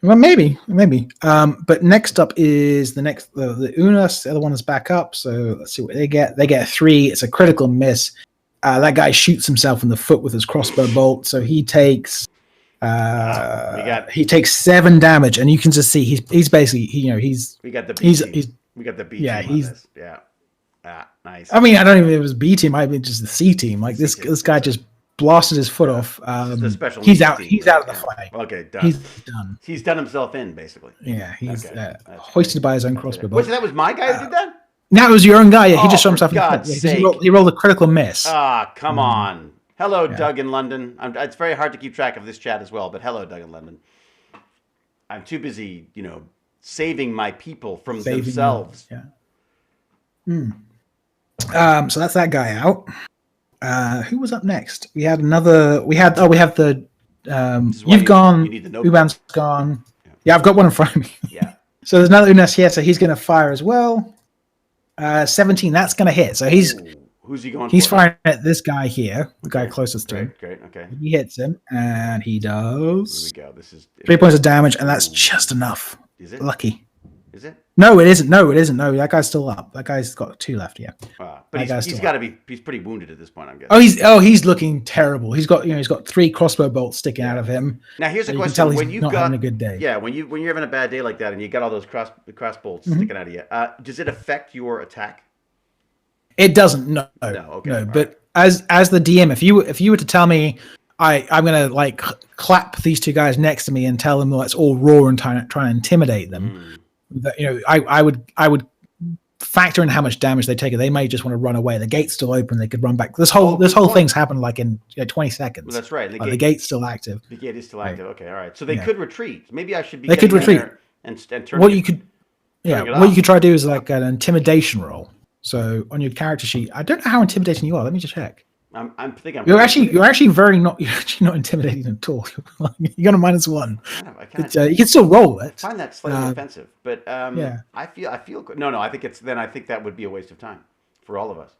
Well, maybe. But next up is the Unas. The other one is back up. So let's see what they get. They get a 3. It's a critical miss. That guy shoots himself in the foot with his crossbow bolt. So he takes 7 damage, and you can just see he's basically we got the B team. We got the B team. Nice. I mean, I don't even know if it was B team. Might be just the C team. Like this guy just blasted his foot off. He's out. He's out of the fight. Okay, done. He's done. He's done himself in, basically. Yeah, he's hoisted by his own crossbow bolt. That was my guy who did that? No, it was your own guy. Yeah, he just shot himself in the foot. He rolled a critical miss. Come on. Hello, Doug in London. It's very hard to keep track of this chat as well, but hello, Doug in London. I'm too busy, saving my people from themselves. So that's that guy out. Who was up next? We have the. You've gone. Uban's gone. Yeah, I've got one in front of me. Yeah. So there's another Unas here, so he's going to fire as well. 17. That's going to hit. So he's. Who's he going He's for? firing at this guy here, the guy closest to him. Great. Okay. He hits him, and he does. Here we go. This is 3 points of damage, and that's just enough. Is it? Lucky. Is it? No, it isn't. No, that guy's still up. That guy's got 2 left. Yeah. But he's got to be. He's pretty wounded at this point, I'm guessing. He's looking terrible. He's got 3 crossbow bolts sticking out of him. Now here's a question: when you've got having a good day, when you're having a bad day like that, and you got all those cross bolts sticking out of you, does it affect your attack? It doesn't. No. Okay. But as the DM, if you were to tell me, I'm gonna like clap these 2 guys next to me and tell them let's all roar and try and intimidate them. That, I would factor in how much damage they take. They may just want to run away. The gate's still open. They could run back. This whole thing's happened like in 20 seconds. Well, that's right. The gate's still active. The gate is still active. Okay, all right. So they could retreat. Maybe I should be. They could retreat and turn. What you could try to do is like an intimidation roll. So on your character sheet, I don't know how intimidating you are. Let me just check. I'm thinking you're actually not intimidating at all. You got a -1. You can still roll it. I find that slightly offensive, but I feel good. No, I think that would be a waste of time for all of us.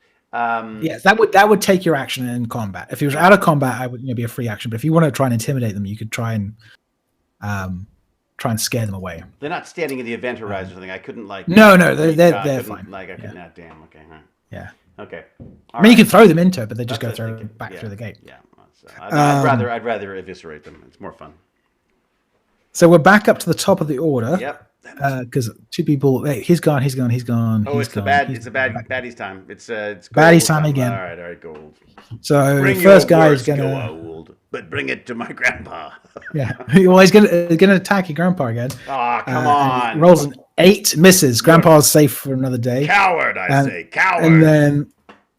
Yes, that would take your action in combat. If it was out of combat, I would be a free action. But if you want to try and intimidate them, you could try and scare them away. They're not standing in the event horizon or something. I couldn't like. No, they're fine. Like I couldn't. Damn. Okay. Huh. Yeah. Okay. I mean, you can throw them into it, but they just go back through the gate. Yeah. So I'd rather eviscerate them. It's more fun. So we're back up to the top of the order. Yep. Because two people, hey, he's gone. Oh, it's the baddie's time. It's baddie's time again. All right, gold. So bring the first guy is gonna gold, but bring it to my grandpa. Yeah, well, he's gonna attack your grandpa again. Oh, come on! Rolls an 8, misses. Grandpa's safe for another day. Coward, I say, coward. And then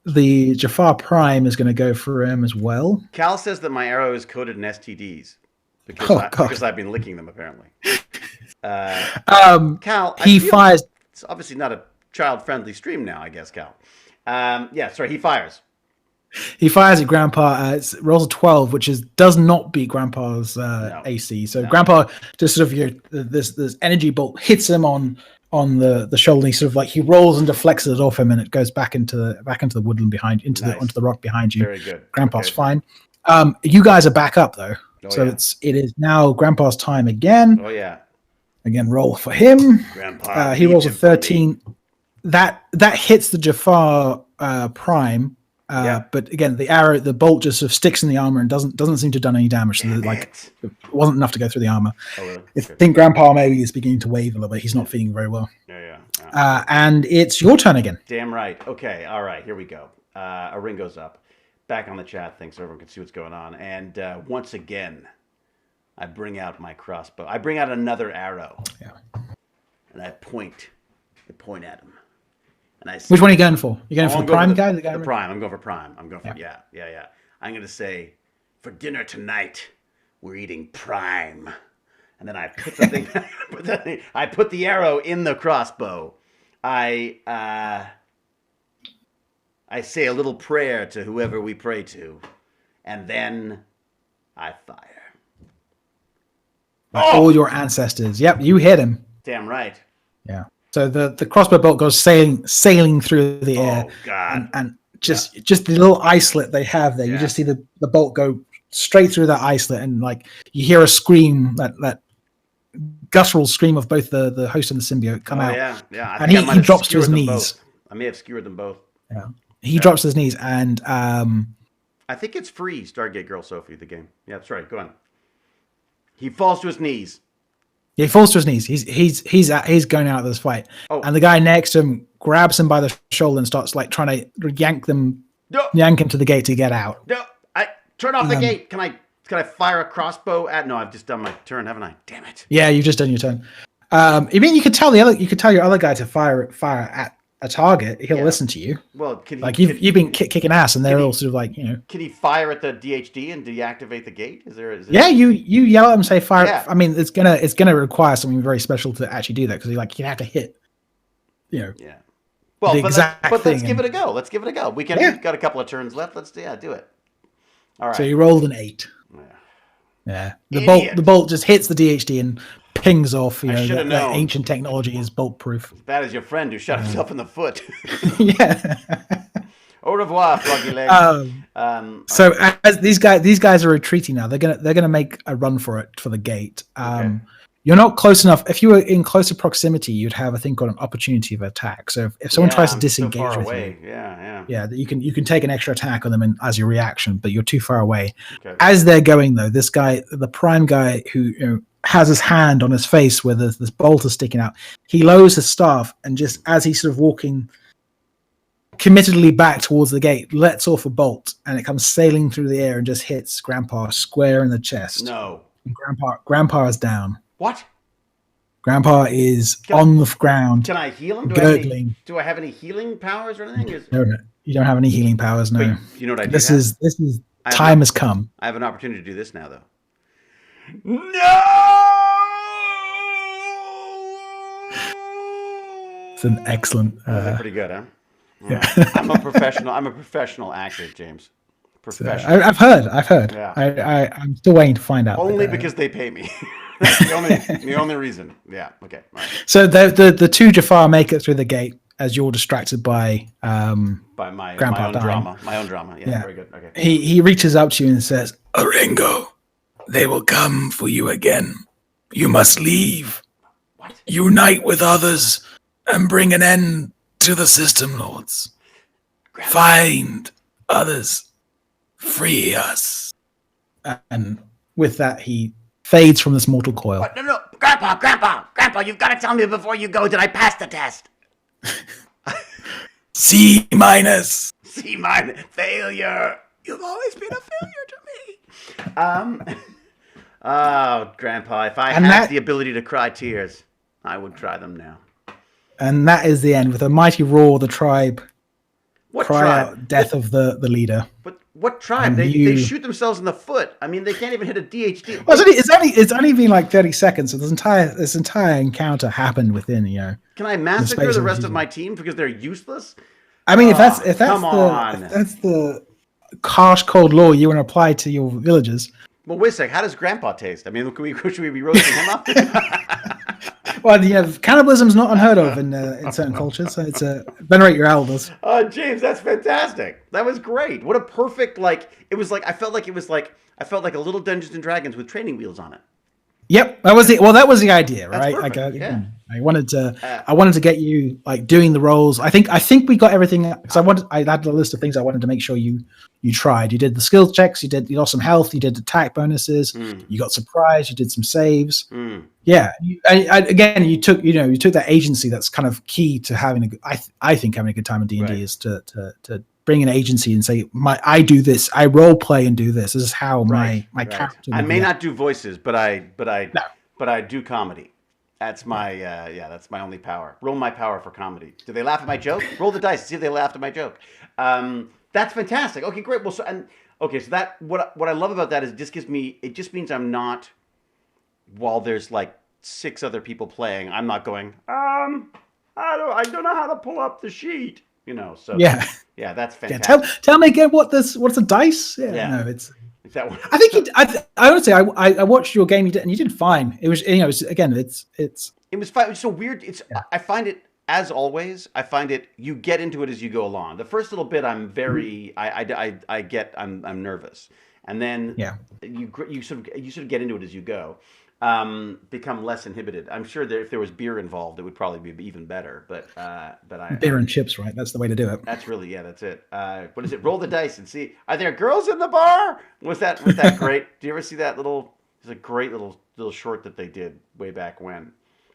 the Jafar Prime is going to go for him as well. Cal says that my arrow is coated in STDs because I've been licking them apparently. Cal, he fires. It's obviously not a child-friendly stream now, I guess, Cal. He fires. He fires at Grandpa. Rolls a 12, which does not beat Grandpa's AC. So Grandpa just sort of this energy bolt hits him on the shoulder. He sort of like he rolls and deflects it off him, and it goes back into the woodland behind onto the rock behind you. Very good. Grandpa's fine. You guys are back up though, it is now Grandpa's time again. Oh yeah. Again, roll for him. Grandpa. He rolls a 13. That hits the Jafar Prime. But again, the bolt just sort of sticks in the armor and doesn't seem to have done any damage. So it wasn't enough to go through the armor. Oh, really? I think Grandpa maybe is beginning to wave a little bit. He's not feeling very well. Yeah. And it's your turn again. Damn right. Okay. All right. Here we go. A ring goes up. Back on the chat thing so everyone can see what's going on. And once again, I bring out my crossbow. I bring out another arrow. Yeah. And I point at him. And which one are you going for? You're going for the prime guy? The prime. I'm going for prime. I'm going for yeah. I'm going to say, for dinner tonight, we're eating prime. And then I put the thing. I put the arrow in the crossbow. I say a little prayer to whoever we pray to, and then I fire. All your ancestors. Yep, you hit him. Damn right. Yeah. So the crossbow bolt goes sailing through the air. Oh God! And just the little icelet they have there. You just see the bolt go straight through that icelet, and like you hear a scream, that guttural scream of both the host and the symbiote come out. Yeah. And he drops to his knees. I may have skewered them both. Yeah. He drops to his knees, and I think it's free. Stargate Girl Sophie, the game. Yeah, that's right. Go on. He falls to his knees. Yeah, he falls to his knees. He's going out of this fight, and the guy next to him grabs him by the shoulder and starts like trying to yank him to the gate to get out. No, I turn off the gate. Can I fire a crossbow at? No, I've just done my turn, haven't I? Damn it. Yeah, you've just done your turn. I mean, you could tell your other guy to fire at a target. He'll listen to you. Well, you've been kicking ass, and they're all sort of like Can he fire at the DHD and deactivate the gate? You yell at him, say fire. Yeah. I mean, it's gonna require something very special to actually do that because you have to hit. Yeah. Well, but let's give it a go. We've got a couple of turns left. Let's do it. All right. So you rolled an 8. Yeah. The bolt just hits the DHD and pings off. That ancient technology is bolt proof. As bad as your friend who shot himself in the foot. Yeah. Au revoir, froggy leg. So as these guys are retreating now. They're gonna make a run for the gate. You're not close enough. If you were in closer proximity, you'd have a thing called an opportunity of attack. So if someone tries to disengage with you, you can take an extra attack on them as your reaction, but you're too far away. Okay. As they're going though, this guy, the prime guy who has his hand on his face where this bolt is sticking out, he lowers his staff and just as he's sort of walking committedly back towards the gate, lets off a bolt and it comes sailing through the air and just hits Grandpa square in the chest. No. And Grandpa is down. What? Grandpa is on the ground. Can I heal him? Do I have any healing powers or anything? No, you don't have any healing powers. No. But you know what I do? This is time has come. I have an opportunity to do this now, though. No! It's an excellent. Pretty good, huh? Yeah. I'm a professional actor, James. Professional. I've heard. Yeah. I'm still waiting to find out. Only because they pay me. That's the only reason. Yeah. Okay. Right. So the two Jafar make it through the gate as you're distracted by my Grandpa own dying. drama. My own drama. Yeah. Very good. Okay. He reaches up to you and says, "Oringo, they will come for you again. You must leave. What? Unite with others and bring an end to the system lords." Find others. Free us. And with that, he fades from this mortal coil. What? No, Grandpa, you've got to tell me before you go, did I pass the test? C minus. C minus. Failure. You've always been a failure to me. Oh, Grandpa, if I had the ability to cry tears, I would cry them now. And that is the end. With a mighty roar, the tribe cry out death of the leader. But what tribe? They shoot themselves in the foot. I mean, they can't even hit a DHD. Well, it's only been like 30 seconds. So this entire encounter happened within, Can I massacre the rest of my team because they're useless? I mean, if that's the harsh, cold law you want to apply to your villagers. Well, wait a sec. How does Grandpa taste? I mean, should we be roasting him up? Well, cannibalism's not unheard of in certain cultures, so it's venerate your elders. James, that's fantastic. That was great. What a perfect it was like. I felt like a little Dungeons and Dragons with training wheels on it. Yep, that was the idea, right? Yeah. I wanted to get you doing the roles. I think we got everything because I had a list of things I wanted to make sure you tried. You did the skill checks, you got some health, you did attack bonuses, you got surprise, you did some saves. Yeah, you took that agency that's kind of key to having I think having a good time in D&D is to bring an agency and say, I do this, I role play and do this. This is how my character. I may not do voices, but I do comedy. That's my that's my only power. Roll my power for comedy. Do they laugh at my joke? Roll the dice, see if they laughed at my joke. That's fantastic. Okay, great. Well, so that what I love about that is it just means I'm not, while there's 6 other people playing, I'm not going, I don't know how to pull up the sheet. So yeah, that's fantastic. Yeah, tell me again what's a dice? No, it's. That one. I think I would say I watched your game, and you did fine. It was it was fine. It's so weird. I find it, as always. I find it. You get into it as you go along. The first little bit, I'm very. I'm nervous, and then you sort of get into it as you go. Become less inhibited. I'm sure that if there was beer involved, it would probably be even better. But beer and chips, right? That's the way to do it. That's really that's it. What is it? Roll the dice and see. Are there girls in the bar? Was that great? Do you ever see that little? There's a great little short that they did way back when,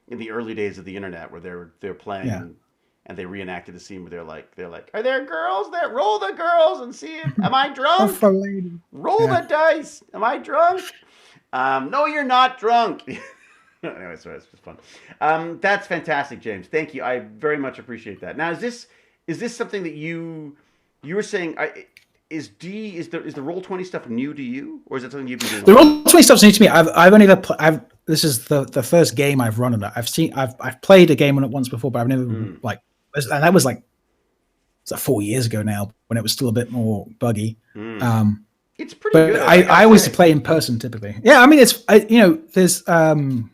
in the early days of the internet, where they're playing and they reenacted a scene where they're like, are there girls there? Roll the girls and see if am I drunk? Roll the dice. Am I drunk? No, you're not drunk. Anyway, sorry, it's just fun. That's fantastic, James. Thank you. I very much appreciate that. Now, is this something that you were saying? Is the Roll20 stuff new to you, or is it something you've been doing? The Roll20 stuff's new to me. I've only ever this is the first game I've run on it. I've played a game on it once before, but I've never and that was 4 years ago now, when it was still a bit more buggy. It's pretty good. I always to play in person typically. Yeah, I mean there's to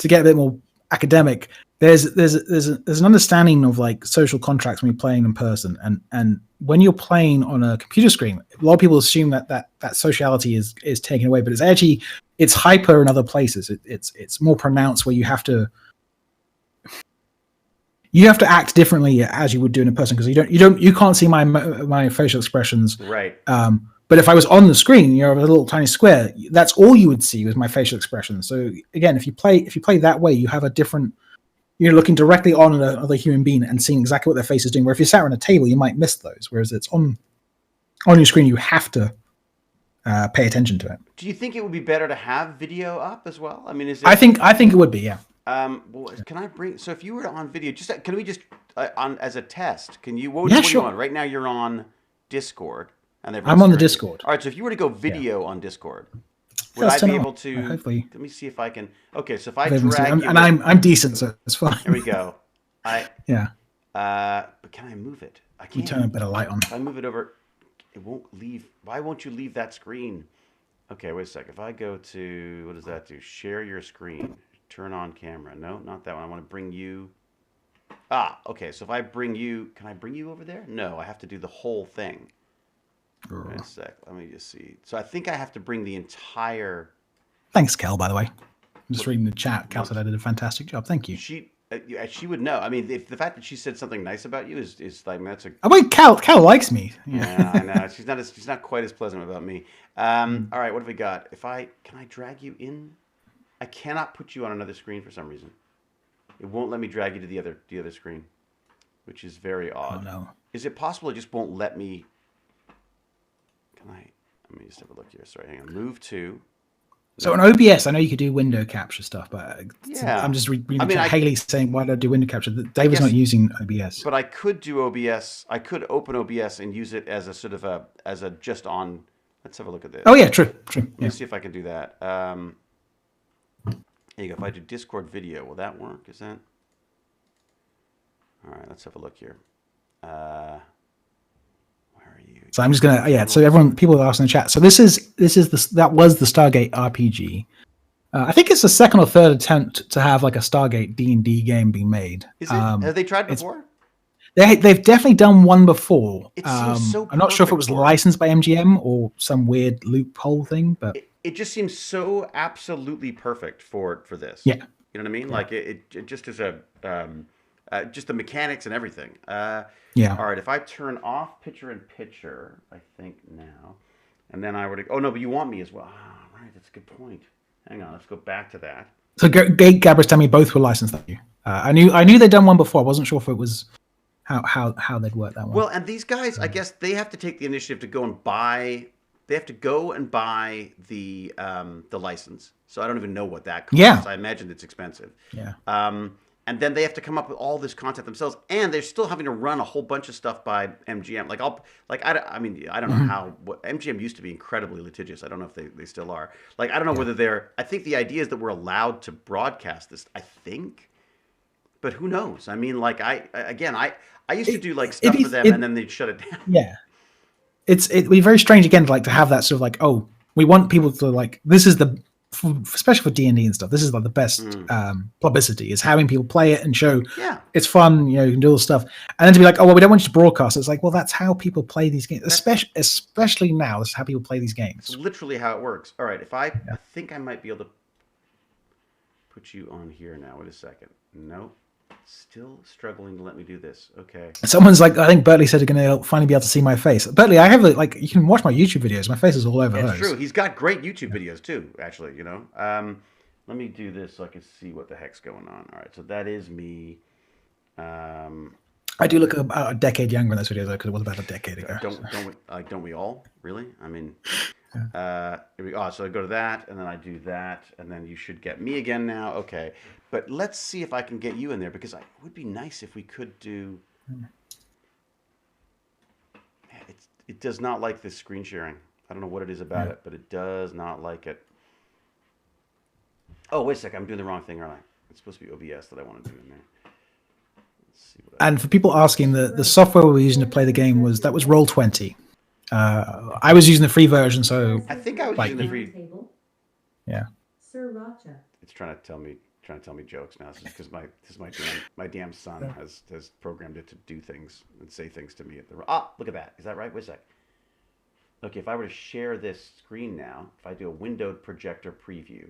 get a bit more academic. There's an understanding of social contracts when you're playing in person, and when you're playing on a computer screen, a lot of people assume that sociality is taken away, but it's hyper in other places. It's more pronounced where you have to act differently as you would do in person, because you can't see my facial expressions. Right. But if I was on the screen, you're a little tiny square, that's all you would see was my facial expression. So again, if you play that way, you have a different. You're looking directly on another human being and seeing exactly what their face is doing. Where if you sat around a table, you might miss those. Whereas it's on your screen, you have to pay attention to it. Do you think it would be better to have video up as well? I mean, I think it would be, yeah. Well, can I bring? So if you were on video, can we just on as a test? Can you? Sure. You on? Right now, you're on Discord, and I'm on the Discord. All right. So if you were to go video on Discord. Would I be able to? Hopefully. Let me see if I can. Okay, so if I drag you, and I'm decent, so it's fine. Here we go. Yeah. But can I move it? I can't. You turn a bit of light on. If I move it over, it won't leave. Why won't you leave that screen? Okay, wait a sec. If I go to, what does that do? Share your screen. Turn on camera. No, not that one. I want to bring you. Okay. So if I bring you, can I bring you over there? No, I have to do the whole thing. Wait a sec. Let me just see. So I think I have to bring the entire. Thanks, Cal. By the way, I'm just reading the chat. Cal said I did a fantastic job. Thank you. She would know. I mean, if the fact that she said something nice about you is like, that's a. Oh wait, Cal likes me. Yeah, I know. She's not quite as pleasant about me. Mm. All right, what have we got? Can I drag you in? I cannot put you on another screen for some reason. It won't let me drag you to the other screen, which is very Oh odd. no. Is it possible it just won't let me? Can I? Let me just have a look here. Sorry, hang on. Move to. So on OBS, I know you could do window capture stuff, but I'm Yeah. just I reading mean, Haley saying, why don't I do window capture? I David's not guess, using OBS. but I could do OBS. I could open OBS and use it as a sort of as a just on. Let's have a look at Oh this. yeah, true. Let me Yeah. see if I can do that. There you go. If I do Discord video, will that work? Is that? All right. Let's have a look here. Where are you? So I'm just gonna So everyone, people are asking in the chat. So that was the Stargate RPG. I think it's the second or third attempt to have like a Stargate D&D game being made. Is it? Have they tried It's before? they've definitely done one before. It seems so I'm not sure if it perfect was for it. licensed by MGM or some weird loophole thing, but It just seems so absolutely perfect for this. yeah, You know what I mean? yeah, Like it just is just the mechanics and everything. yeah. All right, if I turn off picture in picture, I think now, and then I were to. Oh no, but you want me as well. Ah, right, that's a good point. Hang on, let's go back to that. So Gabra's telling me both were licensed. Thank you. I knew they'd done one before. I wasn't sure if it was how they'd worked that one. Well, and these guys, I guess they have to take the initiative to go and buy. They have to go and buy the license. So I don't even know what that costs. Yeah. I imagine it's expensive. Yeah. And then they have to come up with all this content themselves, and they're still having to run a whole bunch of stuff by MGM. I mean, I don't know how. What MGM used to be incredibly litigious. I don't know if they still are. Like, I don't know whether they're. I think the idea is that we're allowed to broadcast this. I think, but who knows? I mean, like I used to do like stuff for them, and then they'd shut it down. Yeah. It'd be very strange again, like to have that sort of like, oh, we want people to like, this is especially for D&D and stuff, this is like the best publicity is having people play it and show it's fun, you can do all this stuff, and then to be like, oh well, we don't want you to broadcast. It's like, well, that's how people play these games, especially now. This is how people play these games. It's literally how it works. All right, I think I might be able to put you on here now. Wait a second. Nope. Still struggling to let me do this. Okay. Someone's like, I think Bertley said they're going to finally be able to see my face. Bertley, I have you can watch my YouTube videos. My face is all over those. It's true. He's got great YouTube videos too, actually, let me do this so I can see what the heck's going on. All right, so that is me. I do look about a decade younger in those videos, though, because it was about a decade ago. Don't we all? Really? I mean, so I go to that, and then I do that, and then you should get me again now. Okay. But let's see if I can get you in there, because it would be nice if we could do... It does not like this screen sharing. I don't know what it is about it, but it does not like it. Oh, wait a sec. I'm doing the wrong thing, aren't I? It's supposed to be OBS that I want to do in there. Let's see and for people asking, the software we were using to play the game was Roll20. I was using the free version, so... I think I was using the free... Yeah. It's trying to tell me jokes now. This is because my damn son has programmed it to do things and say things to me at the look at that. Is that right? Wait a sec. Okay, if I were to share this screen now, if I do a windowed projector preview,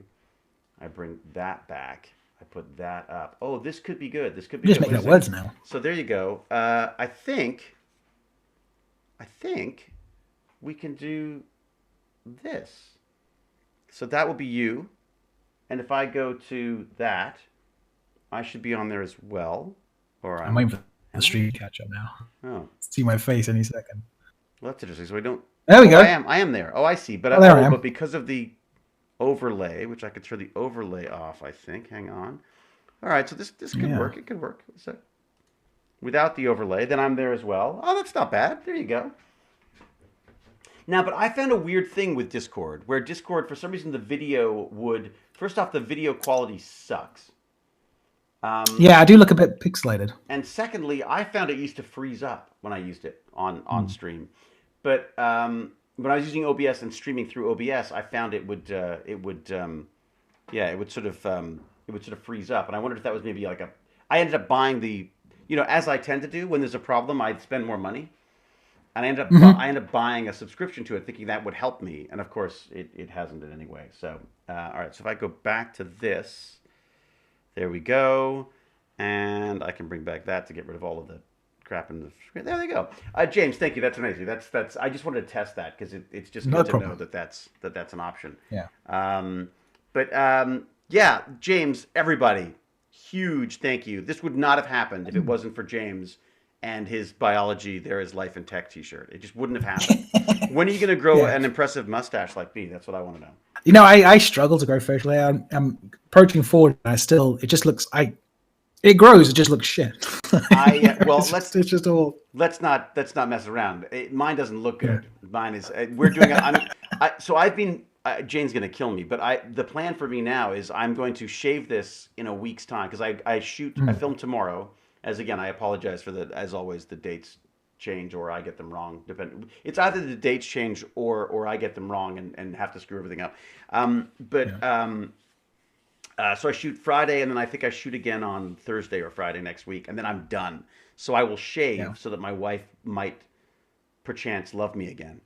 I bring that back. I put that up. Oh, this could be good. This could be just good. making up words now. So there you go. I think we can do this. So that will be you. And if I go to that, I should be on there as well. Or I'm waiting for the stream to catch up now. Oh, see my face any second. Well, that's interesting. So we don't. There we go. I am there. Oh, I see. But but because of the overlay, which I could turn the overlay off, I think. Hang on. All right. So this could work. It could work. So without the overlay, then I'm there as well. Oh, that's not bad. There you go. Now, but I found a weird thing with Discord, where Discord, for some reason, the video would... First off, the video quality sucks. Yeah, I do look a bit pixelated. And secondly, I found it used to freeze up when I used it on stream. But when I was using OBS and streaming through OBS, I found it would sort of freeze up. And I wondered if that was maybe like I ended up buying as I tend to do when there's a problem, I'd spend more money. And I ended up buying a subscription to it, thinking that would help me. And of course, it hasn't in any way. So, all right. So if I go back to this, there we go. And I can bring back that to get rid of all of the crap in the screen. There they go. James, thank you. That's amazing. That's. I just wanted to test that because it's just No good to problem. know that that's an option. Yeah. But yeah, James, everybody, huge thank you. This would not have happened if it wasn't for James and his biology. There is life in tech T-shirt. It just wouldn't have happened. When are you going to grow an impressive mustache like me? That's what I want to know. You know, I struggle to grow facial hair. I'm approaching 40. It just looks. It grows. It just looks shit. Well, it's just all. Let's not mess around. Mine doesn't look good. Yeah. Mine is. We're doing. So I've been. Jane's going to kill me, but the plan for me now is I'm going to shave this in a week's time because I film tomorrow. As again, I apologize for as always the dates change or I get them wrong. It's either the dates change or I get them wrong and have to screw everything up. So I shoot Friday, and then I think I shoot again on Thursday or Friday next week, and then I'm done. So I will shave so that my wife might, perchance, love me again.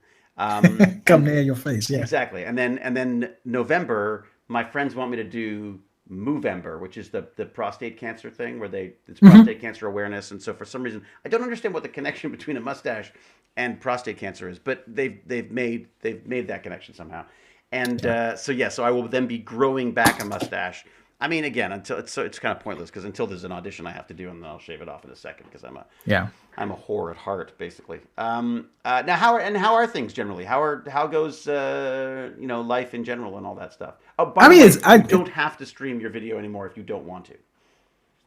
Come near your face, yeah. Exactly. And then November, my friends want me to do Movember, which is the prostate cancer thing where it's prostate cancer awareness. And so for some reason, I don't understand what the connection between a mustache and prostate cancer is, but they've made that connection somehow. And so I will then be growing back a mustache. I mean, again, until it's kind of pointless because until there's an audition I have to do, and then I'll shave it off in a second because I'm a whore at heart, basically. Now, how are things generally? How goes life in general and all that stuff? Oh, by the way, you don't have to stream your video anymore if you don't want to.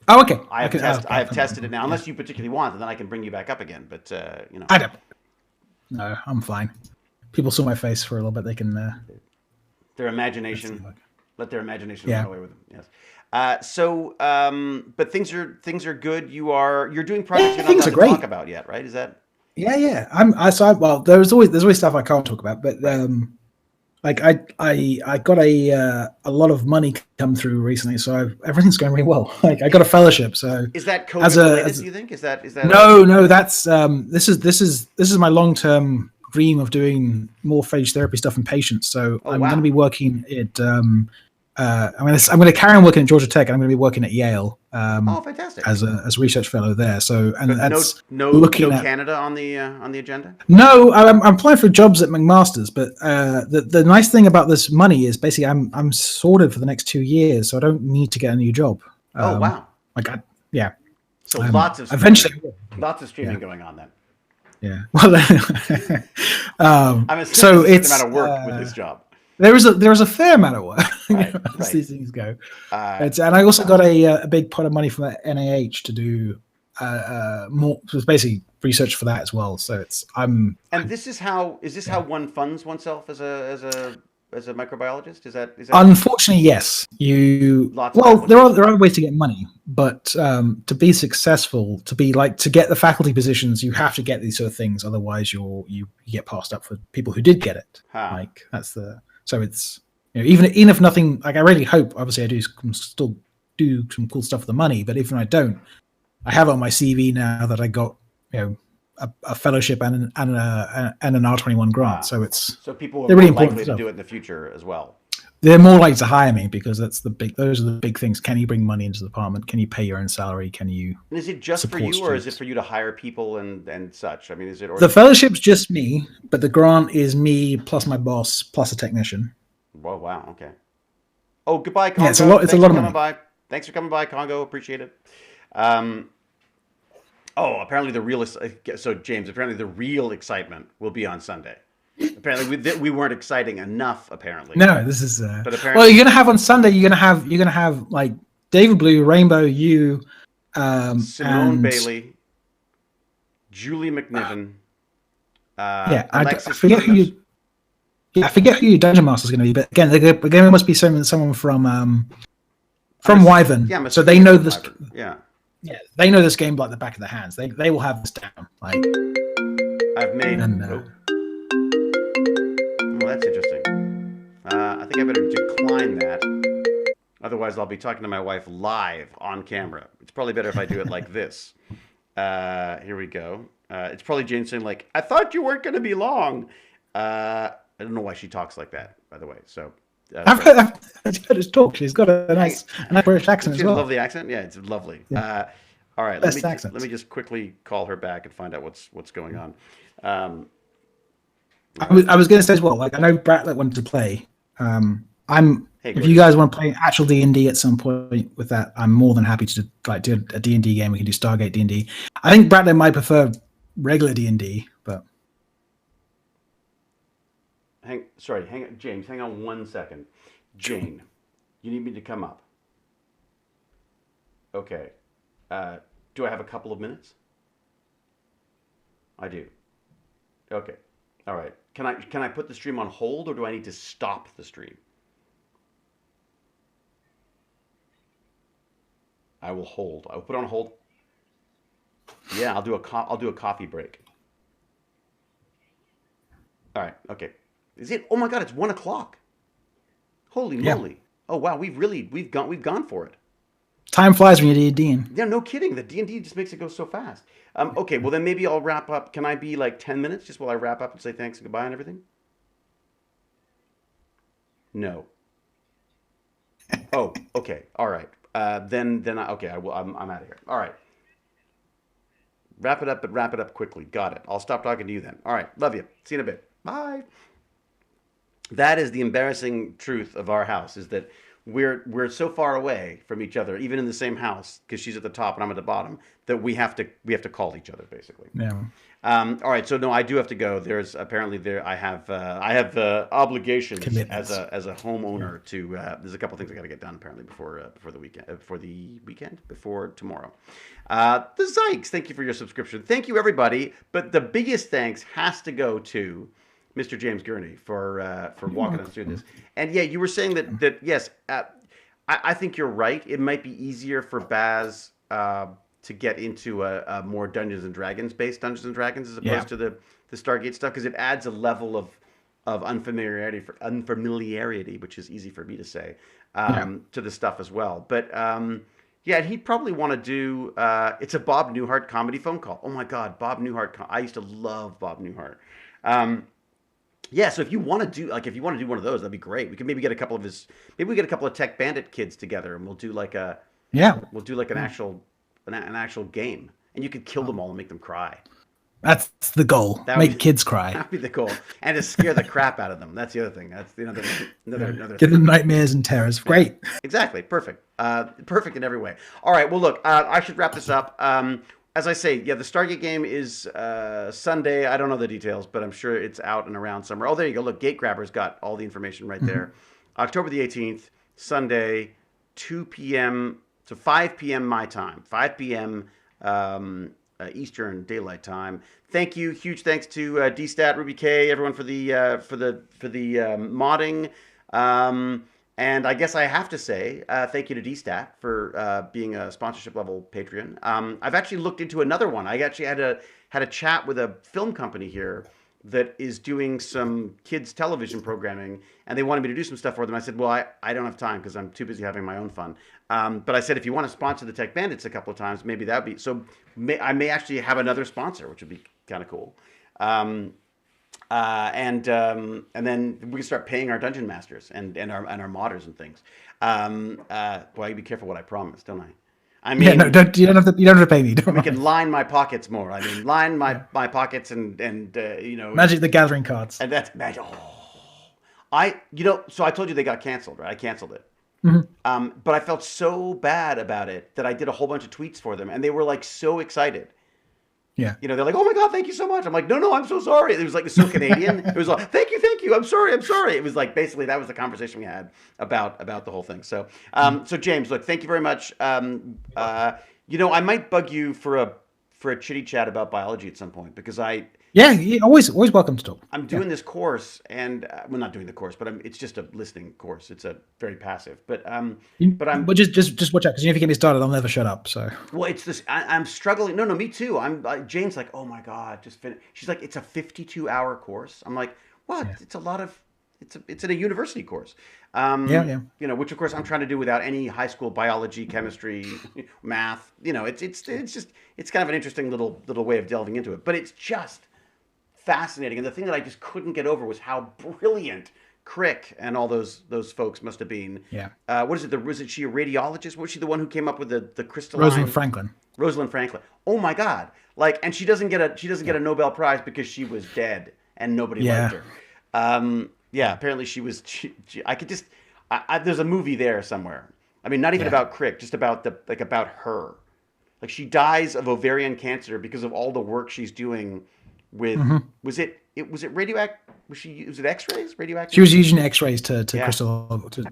Oh, okay. I have tested it now, unless you particularly want, and then I can bring you back up again. But I don't. No, I'm fine. People saw my face for a little bit. They can. Their imagination. Let their imagination run away with them. Yes. But things are good. You're doing projects you're not allowed to talk about yet, right? Is that? Yeah. Well, there's always stuff I can't talk about, but I got a lot of money come through recently, so everything's going really well. Like I got a fellowship, so is that COVID related? Do you think is that? No, that's this is my long-term dream of doing more phage therapy stuff in patients. So I'm going to be working at I'm going to carry on working at Georgia Tech, and I'm going to be working at Yale. Fantastic! As a research fellow there. So that's no Canada on the agenda. No, I'm applying for jobs at McMaster's, but the nice thing about this money is basically I'm sorted for the next 2 years, so I don't need to get a new job. Wow! So lots of streaming going on then. Yeah. Well, I'm assuming it's amount of work with this job. There is a fair amount of work as these things go. And I also got a big pot of money from the NIH to do more. So it's basically research for that as well. So this is how one funds oneself as a microbiologist? Is that unfortunately, yes. There are ways to get money, but to be successful, to get the faculty positions, you have to get these sort of things. Otherwise, you get passed up for people who did get it. So it's even if nothing. Like I really hope. Obviously, I still do some cool stuff with the money. But even if I don't, I have on my CV now that I got a fellowship and an R21 grant. So people are really more likely to do it in the future as well. They're more likely to hire me because those are the big things. Can you bring money into the department? Can you pay your own salary? Can you? And is it just for you, students? Or is it for you to hire people and such? I mean, is it? The fellowship's just me, but the grant is me plus my boss plus a technician. Whoa! Wow. Okay. Oh, goodbye, Congo. Yeah, it's a lot of money. Thanks for coming by, Congo. Appreciate it. Apparently James, the real excitement will be on Sunday. Apparently we weren't exciting enough. Apparently, no. This is. But apparently, well, you're gonna have on Sunday. You're gonna have like David Blue, Rainbow, you, Simone Bailey, Julie McNiven. I forget who you. Yeah, I forget who your dungeon master is going to be. But again, it must be someone from Wyvern. Yeah, so they know this. Yeah, they know this game like the back of their hands. They will have this down. Like I've made. Well, that's interesting. I think I better decline that. Otherwise, I'll be talking to my wife live on camera. It's probably better if I do it like this. Here we go. It's probably Jane saying like, "I thought you weren't going to be long." I don't know why she talks like that, by the way. So I've heard us talk. She's got a Hang, nice British accent she as has a well. lovely accent. Yeah, it's lovely. Yeah, All right, best let me accents. just quickly call her back and find out what's going on. Um, all I right. was going to say as well. Like I know Bratlett wanted to play. I'm Hey, if you Gordon. guys want to play actual D&D at some point with that, I'm more than happy to like do a D&D game. We can do Stargate D&D. I think Bratlett might prefer regular D&D, but Hang on, James. Hang on 1 second. Jane, you need me to come up. Okay. Uh, do I have a couple of minutes? I do. Okay. All right. Can I put the stream on hold or do I need to stop the stream? I will hold. I will put on hold. Yeah, I'll do a coffee break. All right. Okay. Is it? Oh my God! It's 1 o'clock. Holy yeah, moly! Oh wow! We've gone for it. time flies when you're D&Ding. Yeah, no kidding. The D&D just makes it go so fast. Okay, well then maybe I'll wrap up. Can I be like 10 minutes just while I wrap up and say thanks and goodbye and everything? No. Oh, okay. All right. Okay. I'm out of here. All right. Wrap it up, but wrap it up quickly. Got it. I'll stop talking to you then. All right. Love you. See you in a bit. Bye. That is the embarrassing truth of our house is that we're so far away from each other, even in the same house, because she's at the top and I'm at the bottom, that we have to call each other basically. Yeah, All right, so no, I do have to go. There's apparently there I have obligations commitments. as a Yeah. homeowner to. There's a couple things I got to get done apparently before tomorrow. The Zykes, thank you for your subscription. Thank you everybody, but the biggest thanks has to go to Mr. James Gurney for walking us through this. And yeah, you were saying that yes, I think you're right. It might be easier for Baz to get into a more Dungeons and Dragons based Dungeons and Dragons as Yeah. opposed to the Stargate stuff because it adds a level of unfamiliarity, which is easy for me to say, Yeah. to the stuff as well. But yeah, he'd probably want to do. It's a Bob Newhart comedy phone call. Oh my God, Bob Newhart! I used to love Bob Newhart. Um, yeah, so if you want to do one of those, that'd be great. We could maybe get a couple of maybe we get a couple of Tech Bandit kids together, and Yeah. we'll do like an actual game, and you could kill them all and make them cry. That's the goal. That would Make be kids cry. that'd be the goal, and to scare the crap out of them. That's the other thing. That's Yeah. another Give thing. them nightmares and terrors. Yeah, Great. exactly. Perfect. Perfect in every way. All right. Well, look, I should wrap this up. As I say, yeah, the Stargate game is Sunday. I don't know the details, but I'm sure it's out and around somewhere. Oh, there you go. Look, Gate Grabber's got all the information right Mhm. there. October the 18th, Sunday, 2 p.m. to 5 p.m. my time, 5 p.m. Eastern Daylight Time. Thank you. Huge thanks to DStat, Ruby K, everyone for the modding. And I guess I have to say thank you to DStat for being a sponsorship level Patreon. I've actually looked into another one. I actually had a chat with a film company here that is doing some kids television programming, and they wanted me to do some stuff for them. I said, well, I don't have time because I'm too busy having my own fun. But I said, if you want to sponsor the Tech Bandits a couple of times, maybe that'd be so. I may actually have another sponsor, which would be kind of cool. Um, and then we can start paying our dungeon masters and our modders and things. Boy, be careful what I promise, don't I? I Yeah. No. mean, You don't have to pay me. Don't we can worry. line my pockets more. I mean, line Yeah. my pockets and Magic the Gathering cards. and that's magic. Oh, so I told you they got canceled, right? I canceled it. Mhm. But I felt so bad about it that I did a whole bunch of tweets for them, and they were like so excited. Yeah. They're like, "Oh my God, thank you so much." I'm like, "No, I'm so sorry." It was like so Canadian. It was like, thank you. I'm sorry. It was like basically that was the conversation we had about the whole thing. So, so James, look, thank you very much. I might bug you for a chitty chat about biology at some point because Yeah. Yeah. Always welcome to talk. I'm Yeah. doing this course and well, not doing the course, but it's just a listening course. It's a very passive, but I'm But just watch out because if you get me started, I'll never shut up. So well, it's this. I'm struggling. No, me too. Jane's like, oh my God, just finish. She's like, it's a 52-hour course. I'm like, what? yeah. It's a lot of. It's in a university course. Yeah. Yeah. Which of course I'm trying to do without any high school biology, chemistry, math. It's kind of an interesting little way of delving into it, but it's just fascinating. And the thing that I just couldn't get over was how brilliant Crick and all those folks must have been. Yeah. What is it? Was it she a radiologist? Was she the one who came up with the crystalline? Rosalind Franklin. Rosalind Franklin. Oh my God! Like, and she doesn't get a Nobel Prize because she was dead and nobody liked her. Yeah. Apparently she was. I could just. There's a movie there somewhere. I mean, not even about Crick, just about about her. Like, she dies of ovarian cancer because of all the work she's doing with. Was it radioactive? Was it X-rays? Radioactive? She was using X-rays to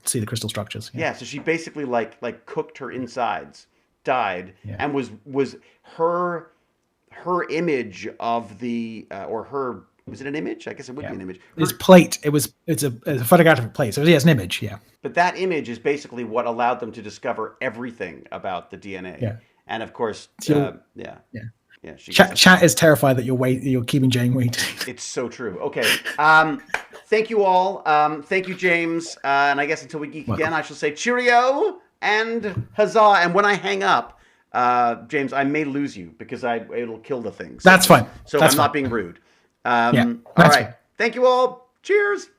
see the crystal structures. Yeah. So she basically like cooked her insides, died, and was her image of the or her. Was it an image? I guess it would be an image. It's plate. It's a photographic plate. So it's an image. Yeah. But that image is basically what allowed them to discover everything about the DNA. Yeah. And of course, Chat is terrified that you're keeping Jane waiting. It's so true. Okay. Thank you all. Thank you, James. And I guess until we geek again, I shall say cheerio and huzzah. And when I hang up, James, I may lose you because it'll kill the thing. That's fine. So I'm not being rude. All right. Fine. Thank you all. Cheers.